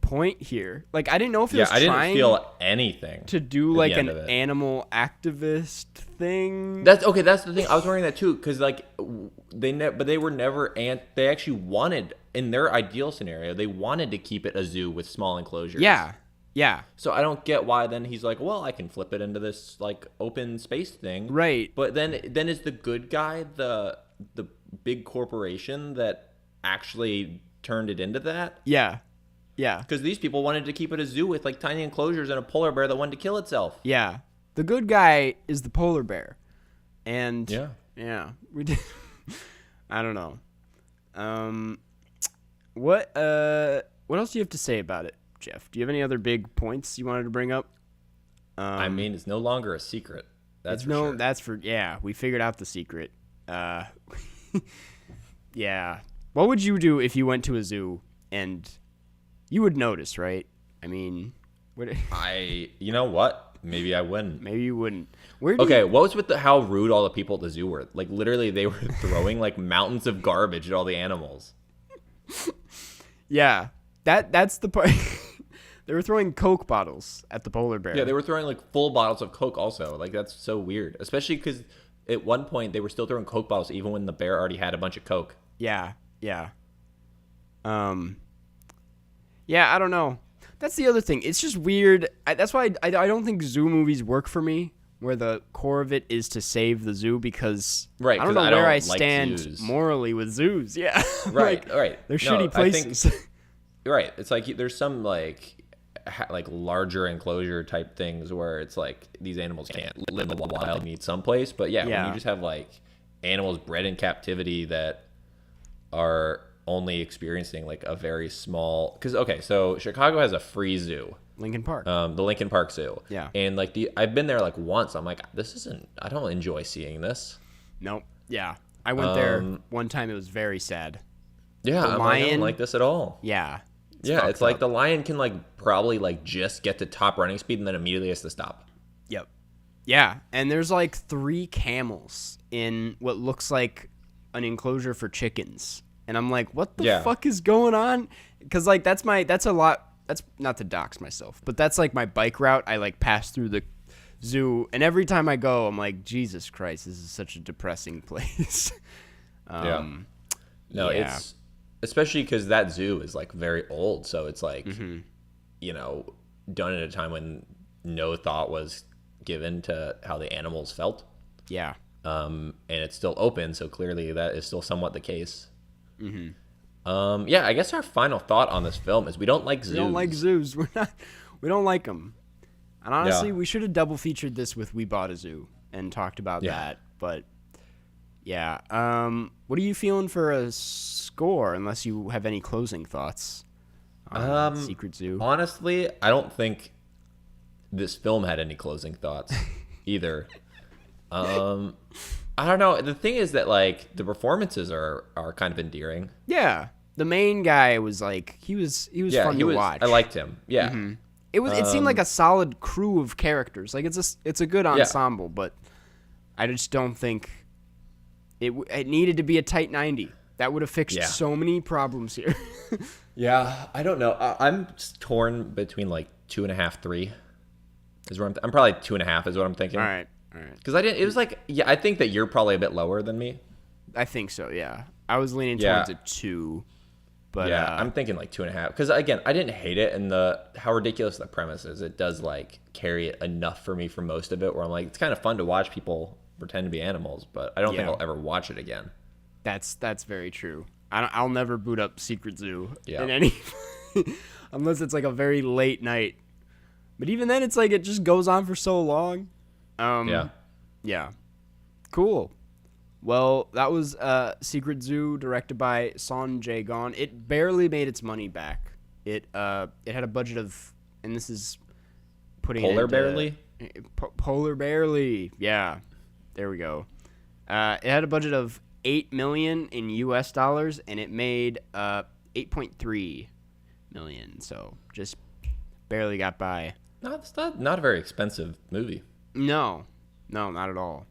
point here? Like, I didn't know if it was I didn't trying feel anything to do like an animal activist thing. That's the thing. I was wondering that too, because like they were never they actually wanted, in their ideal scenario, they wanted to keep it a zoo with small enclosures. Yeah. So I don't get why then he's like, well, I can flip it into this like open space thing. Right. But then is the good guy the big corporation that actually turned it into that? Yeah. Because these people wanted to keep it a zoo with like tiny enclosures and a polar bear that wanted to kill itself. Yeah. The good guy is the polar bear. And we did. I don't know. What else do you have to say about it, Jeff? Do you have any other big points you wanted to bring up? I mean, it's no longer a secret. That's for sure. We figured out the secret. Yeah. What would you do if you went to a zoo and you would notice, right? I mean, you know what? Maybe I wouldn't. Maybe you wouldn't. What was with how rude all the people at the zoo were? Like, literally, they were throwing like mountains of garbage at all the animals. Yeah, that's the part. They were throwing Coke bottles at the polar bear. Yeah, they were throwing like full bottles of Coke also. Like, that's so weird. Especially because at one point they were still throwing Coke bottles even when the bear already had a bunch of Coke. Yeah. Yeah, I don't know. That's the other thing. It's just weird. That's why I don't think zoo movies work for me, where the core of it is to save the zoo, because I don't know where I stand morally with zoos. Yeah. Right. They're shitty places. Right. It's like there's some like larger enclosure type things where it's like these animals can't live in the wild and need someplace. But when you just have like animals bred in captivity that are only experiencing like a very small, so Chicago has a free zoo, Lincoln Park, the Lincoln Park Zoo. Yeah. And like I've been there like once. I'm like, I don't enjoy seeing this. Nope. Yeah. I went there one time. It was very sad. Yeah. I don't like this at all. Yeah. It's like the lion can like probably like just get to top running speed and then immediately has to stop. Yep. Yeah. And there's like 3 camels in what looks like an enclosure for chickens. And I'm like, what the fuck is going on? Because like that's not to dox myself, but that's like my bike route. I like pass through the zoo, and every time I go, I'm like, Jesus Christ, this is such a depressing place. It's especially because that zoo is like very old, so it's like done at a time when no thought was given to how the animals felt. Yeah. And it's still open, so clearly that is still somewhat the case. I guess our final thought on this film is we don't like zoos. We don't like zoos. We don't like them. And honestly, we should have double featured this with We Bought a Zoo and talked about that. But what are you feeling for a score? Unless you have any closing thoughts on Secret Zoo. Honestly, I don't think this film had any closing thoughts either. I don't know. The thing is that like the performances are kind of endearing. Yeah, the main guy was like he was fun to watch. I liked him. Yeah, it seemed like a solid crew of characters. Like it's a good ensemble, but I just don't think it needed to be a tight 90. That would have fixed so many problems here. Yeah, I don't know. I'm torn between like 2.5, 3. Is where I'm probably 2.5 is what I'm thinking. All right. Because it was like, I think that you're probably a bit lower than me. I think so, yeah. I was leaning towards a 2. But yeah, I'm thinking like 2.5. Because again, I didn't hate it, and how ridiculous the premise is. It does like carry it enough for me for most of it, where I'm like, it's kind of fun to watch people pretend to be animals, but I don't think I'll ever watch it again. That's very true. I'll never boot up Secret Zoo Yeah. in any unless it's like a very late night. But even then, it's like it just goes on for so long. Yeah. Cool. Well, that was Secret Zoo, directed by Son Jae-gon. It barely made its money back. It had a budget of, and this is putting Polar Barely? Polar Barely. Yeah. There we go. It had a budget of $8 million in US dollars, and it made $8.3 million. So just barely got by. No, it's not a very expensive movie. No, not at all.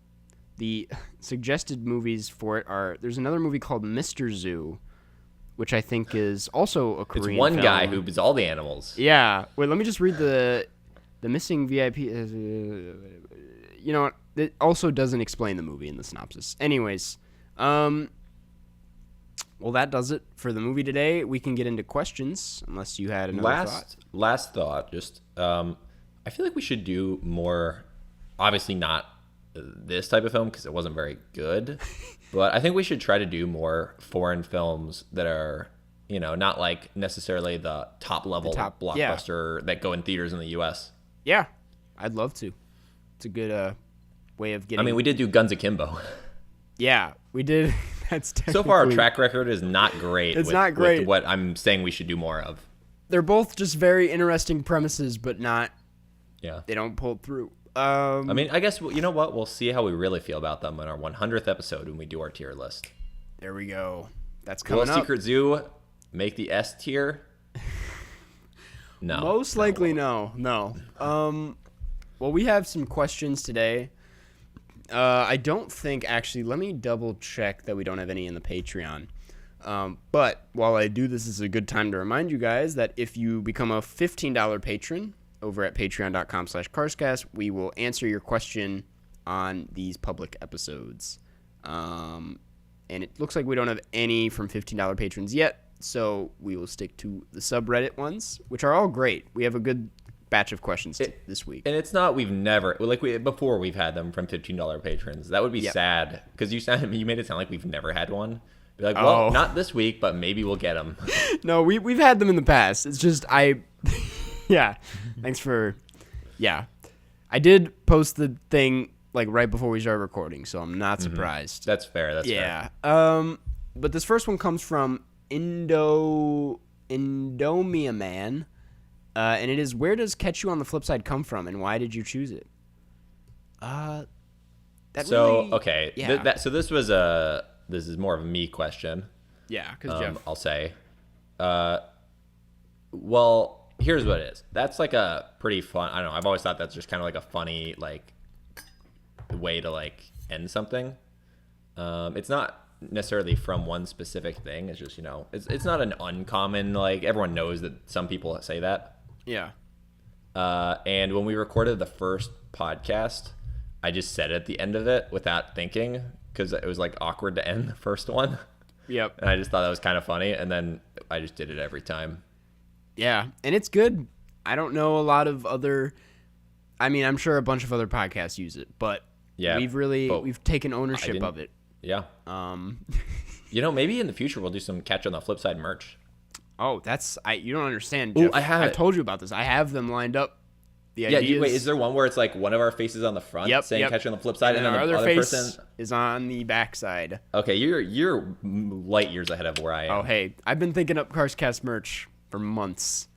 The suggested movies for it are, there's another movie called Mr. Zoo, which I think is also a Korean It's one film. guy who is all the animals. Yeah. Wait, let me just read the missing VIP. You know what? It also doesn't explain the movie in the synopsis. Anyways, well, that does it for the movie today. We can get into questions, unless you had another thought. Last thought, just I feel like we should do more, obviously not this type of film because it wasn't very good, but I think we should try to do more foreign films that are, not like necessarily the top level blockbuster that go in theaters in the US. Yeah, I'd love to. It's a good way of getting... I mean, we did do Guns Akimbo. Yeah, we did. That's so far our track record is not great. It's not great. With what I'm saying we should do more of. They're both just very interesting premises, but not... Yeah. They don't pull through. I mean, I guess, you know what? We'll see how we really feel about them in our 100th episode when we do our tier list. There we go. That's coming up. Will Secret Zoo make the S tier? No. Most likely no. Well, we have some questions today. I don't think, actually, let me double check that we don't have any in the Patreon. But while I do, this is a good time to remind you guys that if you become a $15 patron over at patreon.com/Karstcast, we will answer your question on these public episodes. And it looks like we don't have any from $15 patrons yet, so we will stick to the subreddit ones, which are all great. We have a good batch of questions this week. And it's not, before we've had them from $15 patrons. That would be sad, because you made it sound like we've never had one. Be like, well, not this week, but maybe we'll get them. No, we've had them in the past. It's just yeah. Thanks for, I did post the thing like right before we started recording, so I'm not surprised. That's fair. That's fair. But this first one comes from Indomia Man, and it is, where does Catch You on the Flip Side come from, and why did you choose it? Okay. Yeah. So this is more of a me question. Yeah, because Jeff. I'll say. Well, here's what it is. That's like a pretty fun. I don't know. I've always thought that's just kind of like a funny way to end something. It's not necessarily from one specific thing. It's just it's not an uncommon, everyone knows that some people say that. Yeah. And when we recorded the first podcast, I just said it at the end of it without thinking because it was awkward to end the first one. Yep. And I just thought that was kind of funny, and then I just did it every time. Yeah, and it's good. I don't know a lot of other... I mean, I'm sure a bunch of other podcasts use it, but we've taken ownership of it. Yeah. Maybe in the future we'll do some Catch on the Flip Side merch. Oh, you don't understand, Jeff. I've told you about this. I have them lined up. The ideas. Wait, is there one where it's one of our faces on the front saying Catch on the Flip Side, and then the other face person is on the back side? Okay, you're light years ahead of where I am. Oh, hey, I've been thinking up Karstcast merch for months.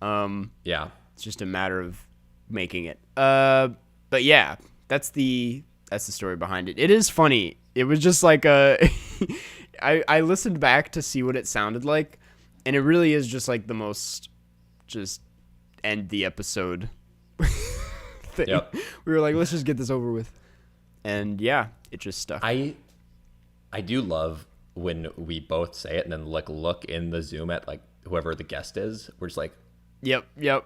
Yeah. It's just a matter of making it. But yeah, that's the story behind it. It is funny. It was just I listened back to see what it sounded like, and it really is just the most just end the episode thing. Yep. We were like, let's just get this over with. And yeah, it just stuck. I do love when we both say it and then like look in the Zoom at like whoever the guest is, we're just like, Yep.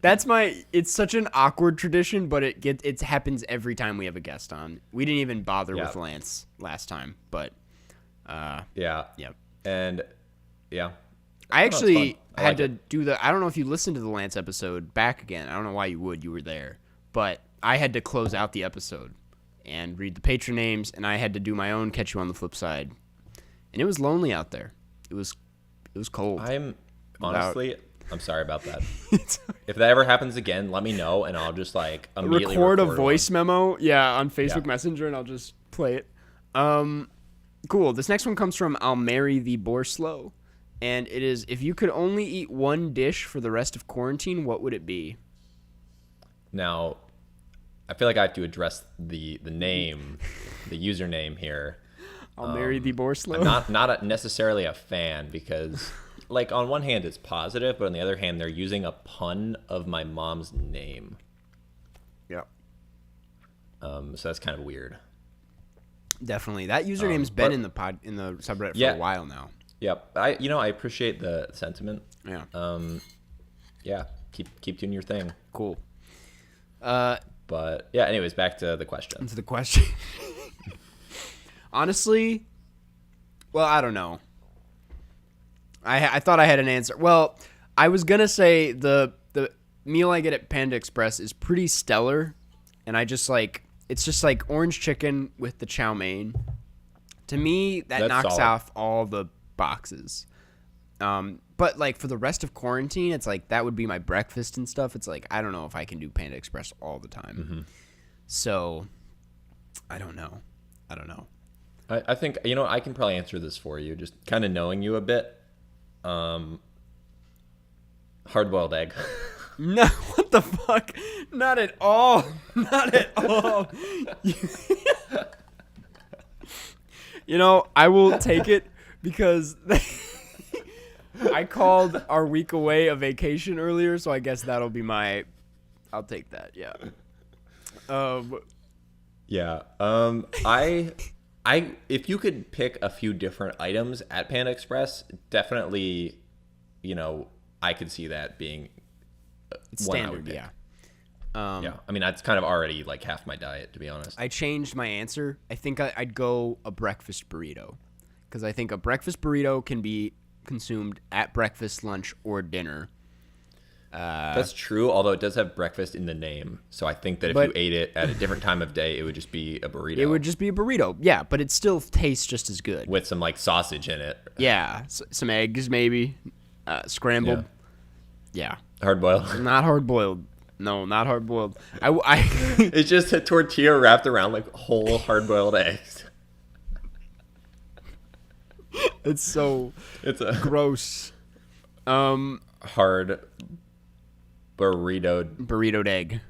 That's it's such an awkward tradition, but it happens every time we have a guest on. We didn't even bother with Lance last time, but yeah. Yep. And yeah. I actually I had like to it. do I don't know if you listened to the Lance episode back again. I don't know why you would. You were there. But I had to close out the episode and read the patron names, and I had to do my own Catch You on the Flip Side. And it was lonely out there. It was cold. I'm sorry about that. If that ever happens again, let me know, and I'll just like immediately record a one. voice memo, on Facebook Messenger, and I'll just play it. Cool. This next one comes from I'll Marry the Borslow, and it is, if you could only eat one dish for the rest of quarantine, what would it be? Now, I feel like I have to address the name, the username here. I'll marry the Borslow. I'm not necessarily a fan because, like, on one hand it's positive, but on the other hand they're using a pun of my mom's name. Yeah. So that's kind of weird. Definitely. That username's been in the subreddit for a while now. Yep. I appreciate the sentiment. Yeah. Yeah. Keep doing your thing. Cool. But yeah, anyways, back to the question. Into the question. Honestly, well, I don't know. I thought I had an answer. Well, I was gonna say the meal I get at Panda Express is pretty stellar, and I just like it's just like orange chicken with the chow mein. To me, that knocks off all the boxes. But like for the rest of quarantine, it's like that would be my breakfast and stuff. It's like I don't know if I can do Panda Express all the time. Mm-hmm. So I don't know. I think I can probably answer this for you, just kind of knowing you a bit. Hard-boiled egg. No, what the fuck? Not at all. I will take it because I called our week away a vacation earlier, so I guess that'll be I'll take that, yeah. Yeah. I if you could pick a few different items at Panda Express, definitely, I could see that being it's one standard, I would pick. yeah. Yeah, I mean that's kind of already like half my diet, to be honest. I changed my answer. I think I'd go a breakfast burrito, because I think a breakfast burrito can be consumed at breakfast, lunch, or dinner. That's true, although it does have breakfast in the name. So I think that if you ate it at a different time of day, it would just be a burrito. It would just be a burrito, yeah, but it still tastes just as good. With some like sausage in it. Yeah, some eggs maybe, scrambled. Yeah. Hard boiled. Not hard boiled. No, not hard boiled. It's just a tortilla wrapped around like whole hard boiled eggs. It's a gross. Hard burritoed egg.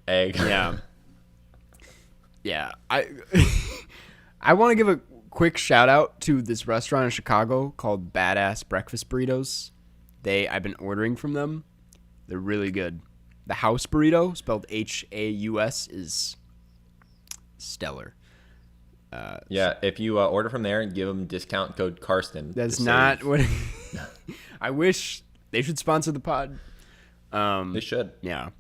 Yeah. Yeah. I want to give a quick shout out to this restaurant in Chicago called Badass Breakfast Burritos. I've been ordering from them. They're really good. The house burrito, spelled Haus, is stellar. Yeah, if you order from there and give them discount code Karsten. That's not what I wish they should sponsor the pod. They should. Yeah.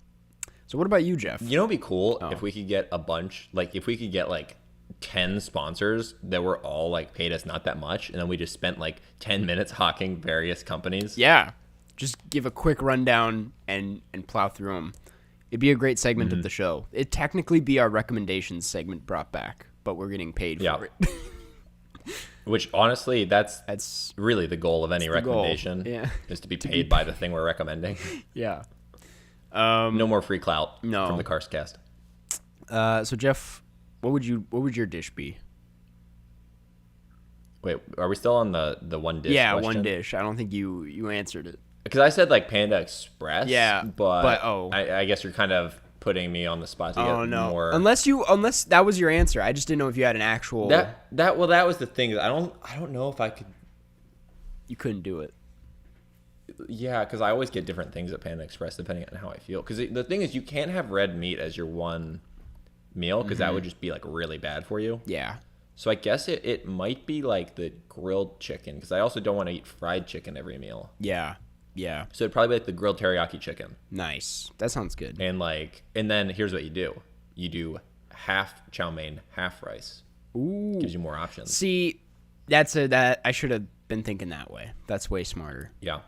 So what about you, Jeff? It'd be cool if we could get a bunch, like if we could get like 10 sponsors that were all like paid us not that much, and then we just spent like 10 minutes hawking various companies. Yeah. Just give a quick rundown and plow through them. It'd be a great segment of the show. It'd technically be our recommendations segment brought back, but we're getting paid for it. Which honestly, that's really the goal of any recommendation. Yeah. Is to be paid by the thing we're recommending. Yeah. No more free clout from the Karstcast. So Jeff, what would your dish be? Wait, are we still on the one dish? Yeah, question? one dish. I don't think you answered it. Because I said like Panda Express. Yeah, but I guess you're kind of putting me on the spot to get more. Unless that was your answer. I just didn't know if you had an actual. That was the thing. I don't know if I could. You couldn't do it. Yeah, because I always get different things at Panda Express depending on how I feel. Because the thing is, you can't have red meat as your one meal because that would just be like really bad for you. Yeah. So I guess it might be like the grilled chicken because I also don't want to eat fried chicken every meal. Yeah. Yeah. So it'd probably be like the grilled teriyaki chicken. Nice. That sounds good. And then here's what you do. You do half chow mein, half rice. Ooh. Gives you more options. See, that I should have been thinking that way. That's way smarter. Yeah.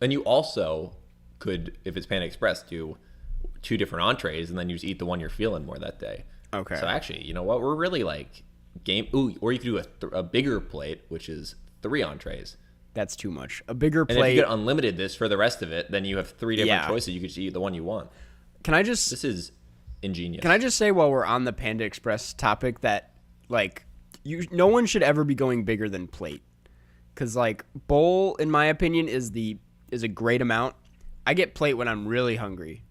And you also could, if it's Panda Express, do 2 different entrees and then you just eat the one you're feeling more that day. Okay. So actually, you know what? We're really like game. Ooh, or you could do a bigger plate, which is 3 entrees. That's too much. A bigger And plate. if you get unlimited this for the rest of it, then you have 3 different Yeah. choices. You could just eat the one you want. Can I just This is ingenious. Can I just say while we're on the Panda Express topic that like no one should ever be going bigger than plate, because like bowl in my opinion is a great amount. I get plate when I'm really hungry,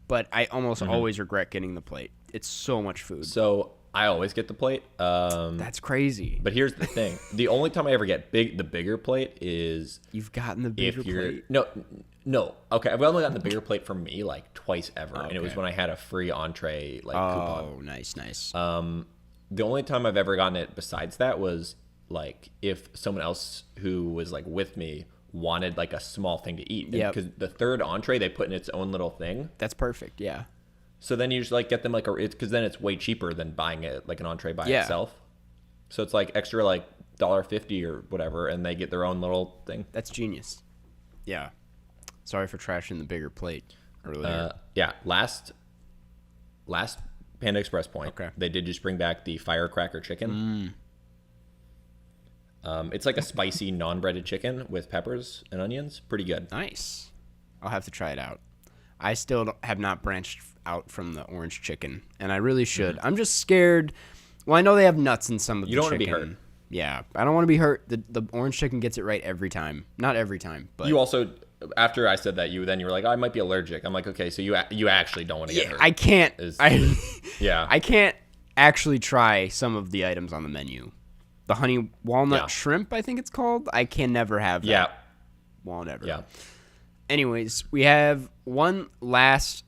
but I almost always regret getting the plate. It's so much food. So I always get the plate. That's crazy. But here's the thing: the only time I ever get the bigger plate is You've gotten the bigger if you're plate. no. Okay, I've only gotten the bigger plate for me like twice ever, and it was Okay. when I had a free entree coupon. Oh, nice. The only time I've ever gotten it besides that was like if someone else who was like with me wanted like a small thing to eat. Yep. Because the third entree they put in its own little thing. That's perfect. Yeah. So then you just like get them like because then it's way cheaper than buying it like an entree by Yeah. itself. So it's like extra like $1.50 or whatever, and they get their own little thing. That's genius. Yeah. Sorry for trashing the bigger plate earlier. Yeah. Last Panda Express point. Okay. They did just bring back the firecracker chicken. It's like a spicy non-breaded chicken with peppers and onions. Pretty good. Nice. I'll have to try it out. I still have not branched out from the orange chicken, and I really should. I'm just scared. Well, I know they have nuts in some of the You chicken. don't wanna be hurt. Yeah, I don't want to be hurt. The orange chicken gets it right every time. Not every time, but You also, after I said that, you were like, oh, I might be allergic. I'm like, okay, so you actually don't want to get hurt. I can't. Yeah. I can't actually try some of the items on the menu. The honey walnut Yeah. shrimp, I think it's called. I can never have that. Yeah. Won't ever. Yeah. Anyways, we have one last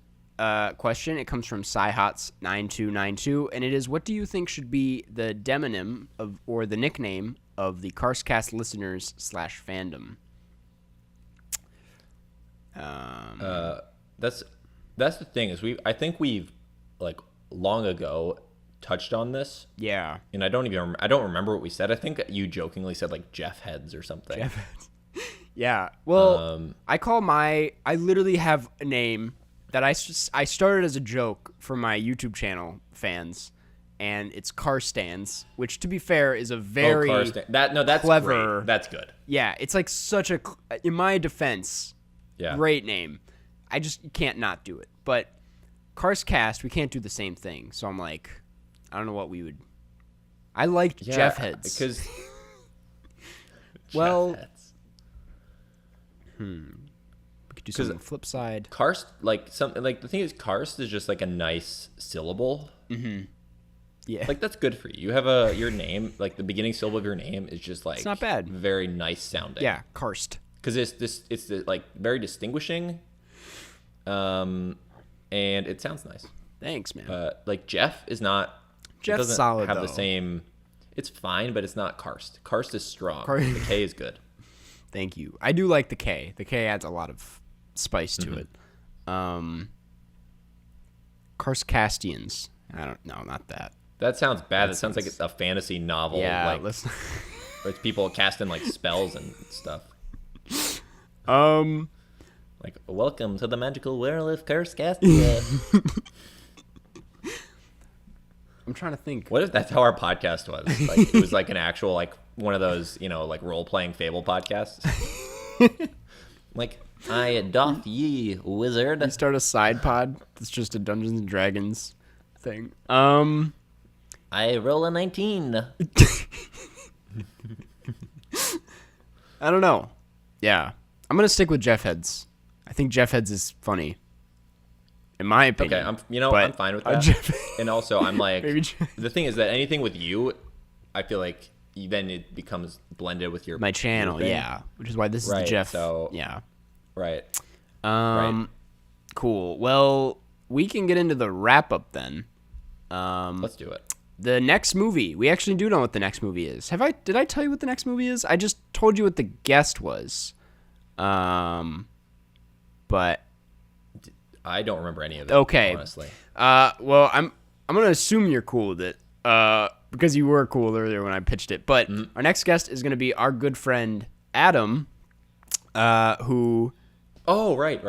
question. It comes from Cyhots9292, and it is: what do you think should be the demonym of or the nickname of the Karstcast listeners / fandom? That's the thing is I think we've like long ago touched on this, Yeah. and I don't remember what we said. I think you jokingly said like Jeff Heads or something. Yeah. Well, I literally have a name that I started as a joke for my YouTube channel fans, and it's Karstans, which to be fair is a very that's clever. great. That's good. Yeah, it's like such a, in my defense, Yeah. great name. I just can't not do it. But Karstcast, we can't do the same thing. So I'm like, I don't know what we would. I liked Yeah, Jeff Heads. because Well, Jeff Heads. we could do something flip side. Karst, like something like the thing is Karst is just like a nice syllable. Yeah. Like that's good for you. You have your name, like the beginning syllable of your name is just like It's not bad. very nice sounding. Yeah, Karst. Because it's like very distinguishing, and it sounds nice. Thanks, man. Like Jeff is not. Jeff's it doesn't solid, have though. the same. It's fine, but it's not Karst. Karst is strong. The K is good. Thank you. I do like the K. The K adds a lot of spice to it. Karstcastians. I don't know, not that. That sounds bad. It sounds like it's a fantasy novel. Yeah, like let's. where it's people casting like spells and stuff. Like, welcome to the magical world of Karstcast. I'm trying to think. What if that's how our podcast was? Like, it was like an actual, like, one of those, like role-playing Fable podcasts. Like, I doth ye, wizard. You start a side pod that's just a Dungeons and Dragons thing. I roll a 19. I don't know. Yeah. I'm going to stick with Jeff Heads. I think Jeff Heads is funny. In my opinion. Okay, I'm But, fine with uh, that. Jeff- And also, I'm like, Maybe Jeff- the thing is that anything with you, I feel like then it becomes blended with your my channel, thing. yeah. Which is why this is the Right, Jeff. so- Yeah. Right. Cool. Well, we can get into the wrap up then. Let's do it. the next movie. We actually do know what the next movie is. Did I tell you what the next movie is? I just told you what the guest was. But I don't remember any of it. okay. Honestly. Well, I'm gonna assume you're cool with it. Because you were cool earlier when I pitched it. But our next guest is gonna be our good friend Adam, who. Oh, right.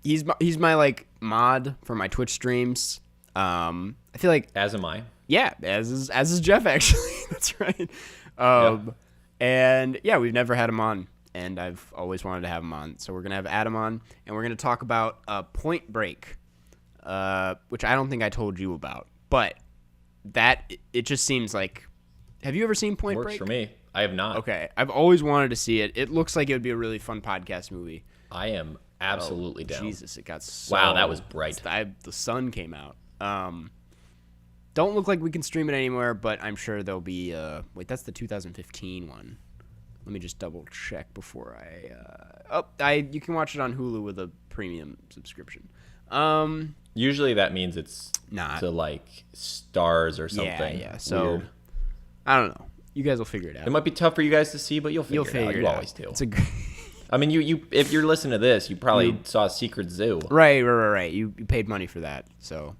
He's my like mod for my Twitch streams. I feel like As am I. yeah, as is Jeff actually. That's right. And yeah, we've never had him on, and I've always wanted to have him on. So we're gonna have Adam on, and we're gonna talk about Point Break, which I don't think I told you about, but it just seems like. Have you ever seen Point Works Break? for me. I have not. Okay, I've always wanted to see it. It looks like it would be a really fun podcast movie. I am absolutely down. Jesus, it got so... Wow, that was bright. The sun came out. Don't look like we can stream it anywhere, but I'm sure there'll be... wait, that's the 2015 one. Let me just double check before you can watch it on Hulu with a premium subscription. Usually that means it's Not. to like stars or something. Yeah. So, weird. I don't know. You guys will figure it out. It might be tough for you guys to see, but you'll figure it out. You always do. It's a I mean, you if you're listening to this, you probably saw Secret Zoo. Right. You paid money for that. So,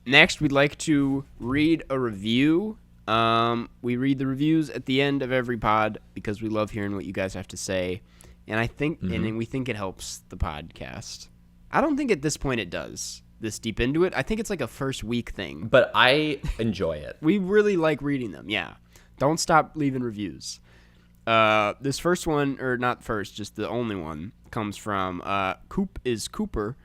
next we'd like to read a review. We read the reviews at the end of every pod because we love hearing what you guys have to say, and I think and we think it helps the podcast. I don't think at this point it does. This deep into it, I think it's like a first week thing. But I enjoy it. We really like reading them. Yeah, don't stop leaving reviews. This first one, or not first, just the only one, comes from Coop is Cooper.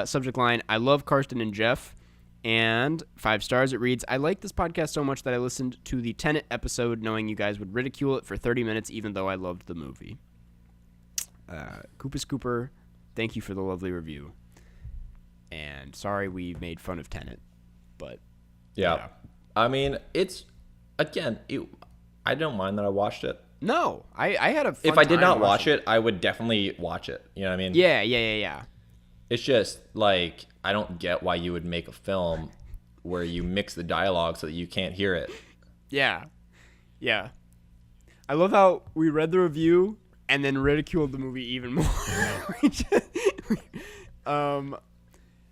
Subject line: I love Karsten and Jeff. And 5 stars. It reads: I like this podcast so much that I listened to the Tenet episode knowing you guys would ridicule it for 30 minutes, even though I loved the movie. Coop is Cooper. Thank you for the lovely review. And sorry we made fun of Tenet, but yeah. I mean, it's again. I don't mind that I watched it. No, I had a fun If I did time not watch watching it, I would definitely watch it. You know what I mean? Yeah. It's just like I don't get why you would make a film where you mix the dialogue so that you can't hear it. Yeah. I love how we read the review and then ridiculed the movie even more.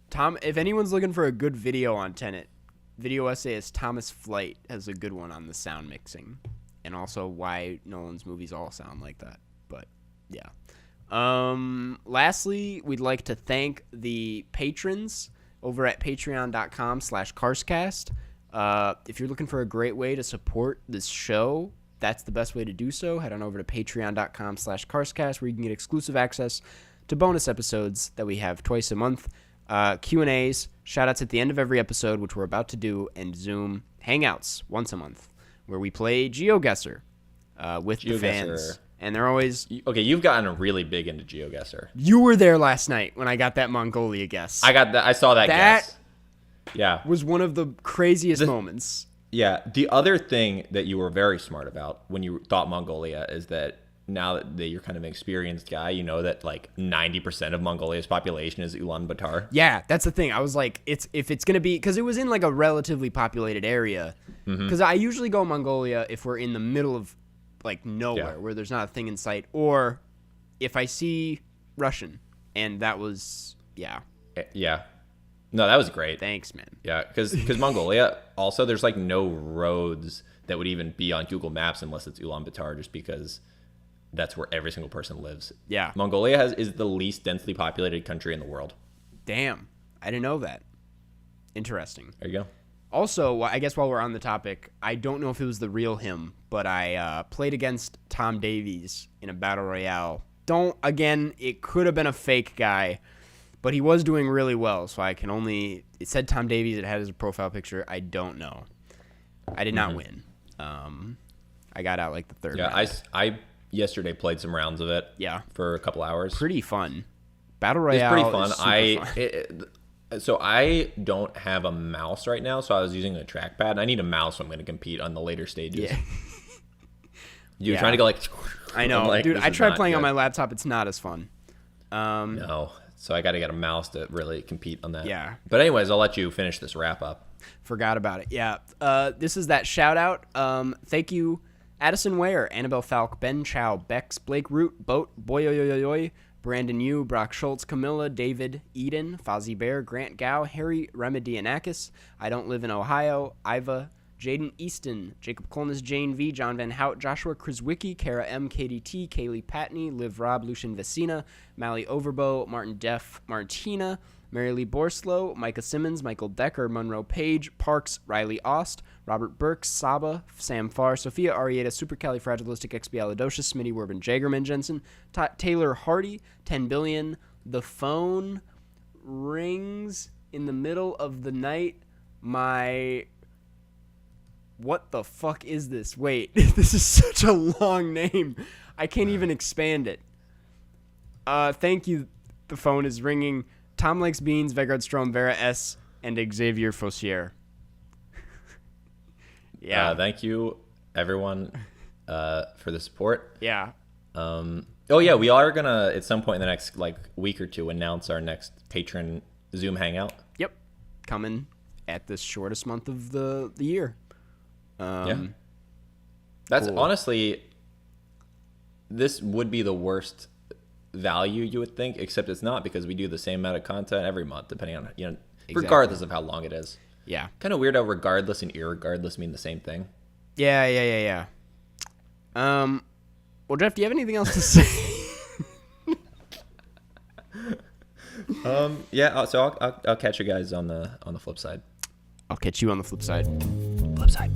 Tom, if anyone's looking for a good video on Tenet, video essayist Thomas Flight has a good one on the sound mixing and also why Nolan's movies all sound like that. But yeah. Lastly, we'd like to thank the patrons over at patreon.com/Karstcast. If you're looking for a great way to support this show, that's the best way to do so. Head on over to patreon.com/Karstcast where you can get exclusive access to bonus episodes that we have twice a month, Q&As, shout-outs at the end of every episode, which we're about to do, and Zoom Hangouts once a month where we play GeoGuessr with the fans. And they're always... Okay, you've gotten really big into GeoGuessr. You were there last night when I got that Mongolia guess. I saw that guess. Yeah. Was one of the craziest moments. Yeah. The other thing that you were very smart about when you thought Mongolia is that now that you're kind of an experienced guy, you know that like 90% of Mongolia's population is Ulaanbaatar. Yeah, that's the thing. I was like, if it's going to be... Because it was in like a relatively populated area. Because I usually go Mongolia if we're in the middle of like nowhere where there's not a thing in sight, or if I see Russian, and that was no, that was great. Thanks, man. Yeah, because Mongolia also there's like no roads that would even be on Google Maps unless it's Ulaanbaatar, just because that's where every single person lives. Yeah, Mongolia is the least densely populated country in the world. Damn, I didn't know that. Interesting. There you go. Also, I guess while we're on the topic, I don't know if it was the real him, but I played against Tom Davies in a battle royale. It could have been a fake guy, but he was doing really well, so I can only... It said Tom Davies, it had his profile picture. I don't know. I did not win. I got out like the third round. I yesterday played some rounds of it. Yeah. For a couple hours. Pretty fun. Battle royale It's pretty fun. Is super fun. So I don't have a mouse right now, so I was using a trackpad. I need a mouse if I'm going to compete on the later stages. Yeah. You're trying to go like... I know. Like, dude, I tried playing on my laptop. It's not as fun. No. So I got to get a mouse to really compete on that. Yeah. But anyways, I'll let you finish this wrap up. Forgot about it. Yeah. This is that shout out. Thank you, Addison Ware, Annabelle Falk, Ben Chow, Bex, Blake Root, Boat, Boyoyoyoy, Brandon Yu, Brock Schultz, Camilla, David, Eden, Fozzie Bear, Grant Gow, Harry Remedianakis, I Don't Live in Ohio, Iva, Jaden Easton, Jacob Colness, Jane V, John Van Hout, Joshua Krizwicki, Kara M, KDT, Kaylee Patney, Liv Rob, Lucian Vecina, Mally Overbow, Martin Def, Martina, Mary Lee Borslow, Micah Simmons, Michael Decker, Monroe Page, Parks, Riley Ost, Robert Burke, Saba, Sam Farr, Sophia Arieta, Supercalifragilisticexpialidocious, Smitty Werbin, Jagerman Jensen, Taylor Hardy, 10 Billion, The Phone Rings in the Middle of the Night, What the fuck is this? Wait, this is such a long name. I can't even expand it. Thank you. The Phone is ringing. Tom Likes Beans, Vegard Strom, Vera S., and Xavier Fossier. Yeah. Thank you, everyone, for the support. Yeah. Oh, yeah, we are going to, at some point in the next week or two, announce our next patron Zoom hangout. Yep. Coming at the shortest month of the year. Yeah. That's cool. Honestly, this would be the worst value you would think, except it's not, because we do the same amount of content every month, depending on, regardless of how long it is. Yeah. Kind of weird how regardless and irregardless mean the same thing. Yeah. Well, Jeff, do you have anything else to say? Yeah, so I'll catch you guys on the flip side. I'll catch you on the flip side. Flip side.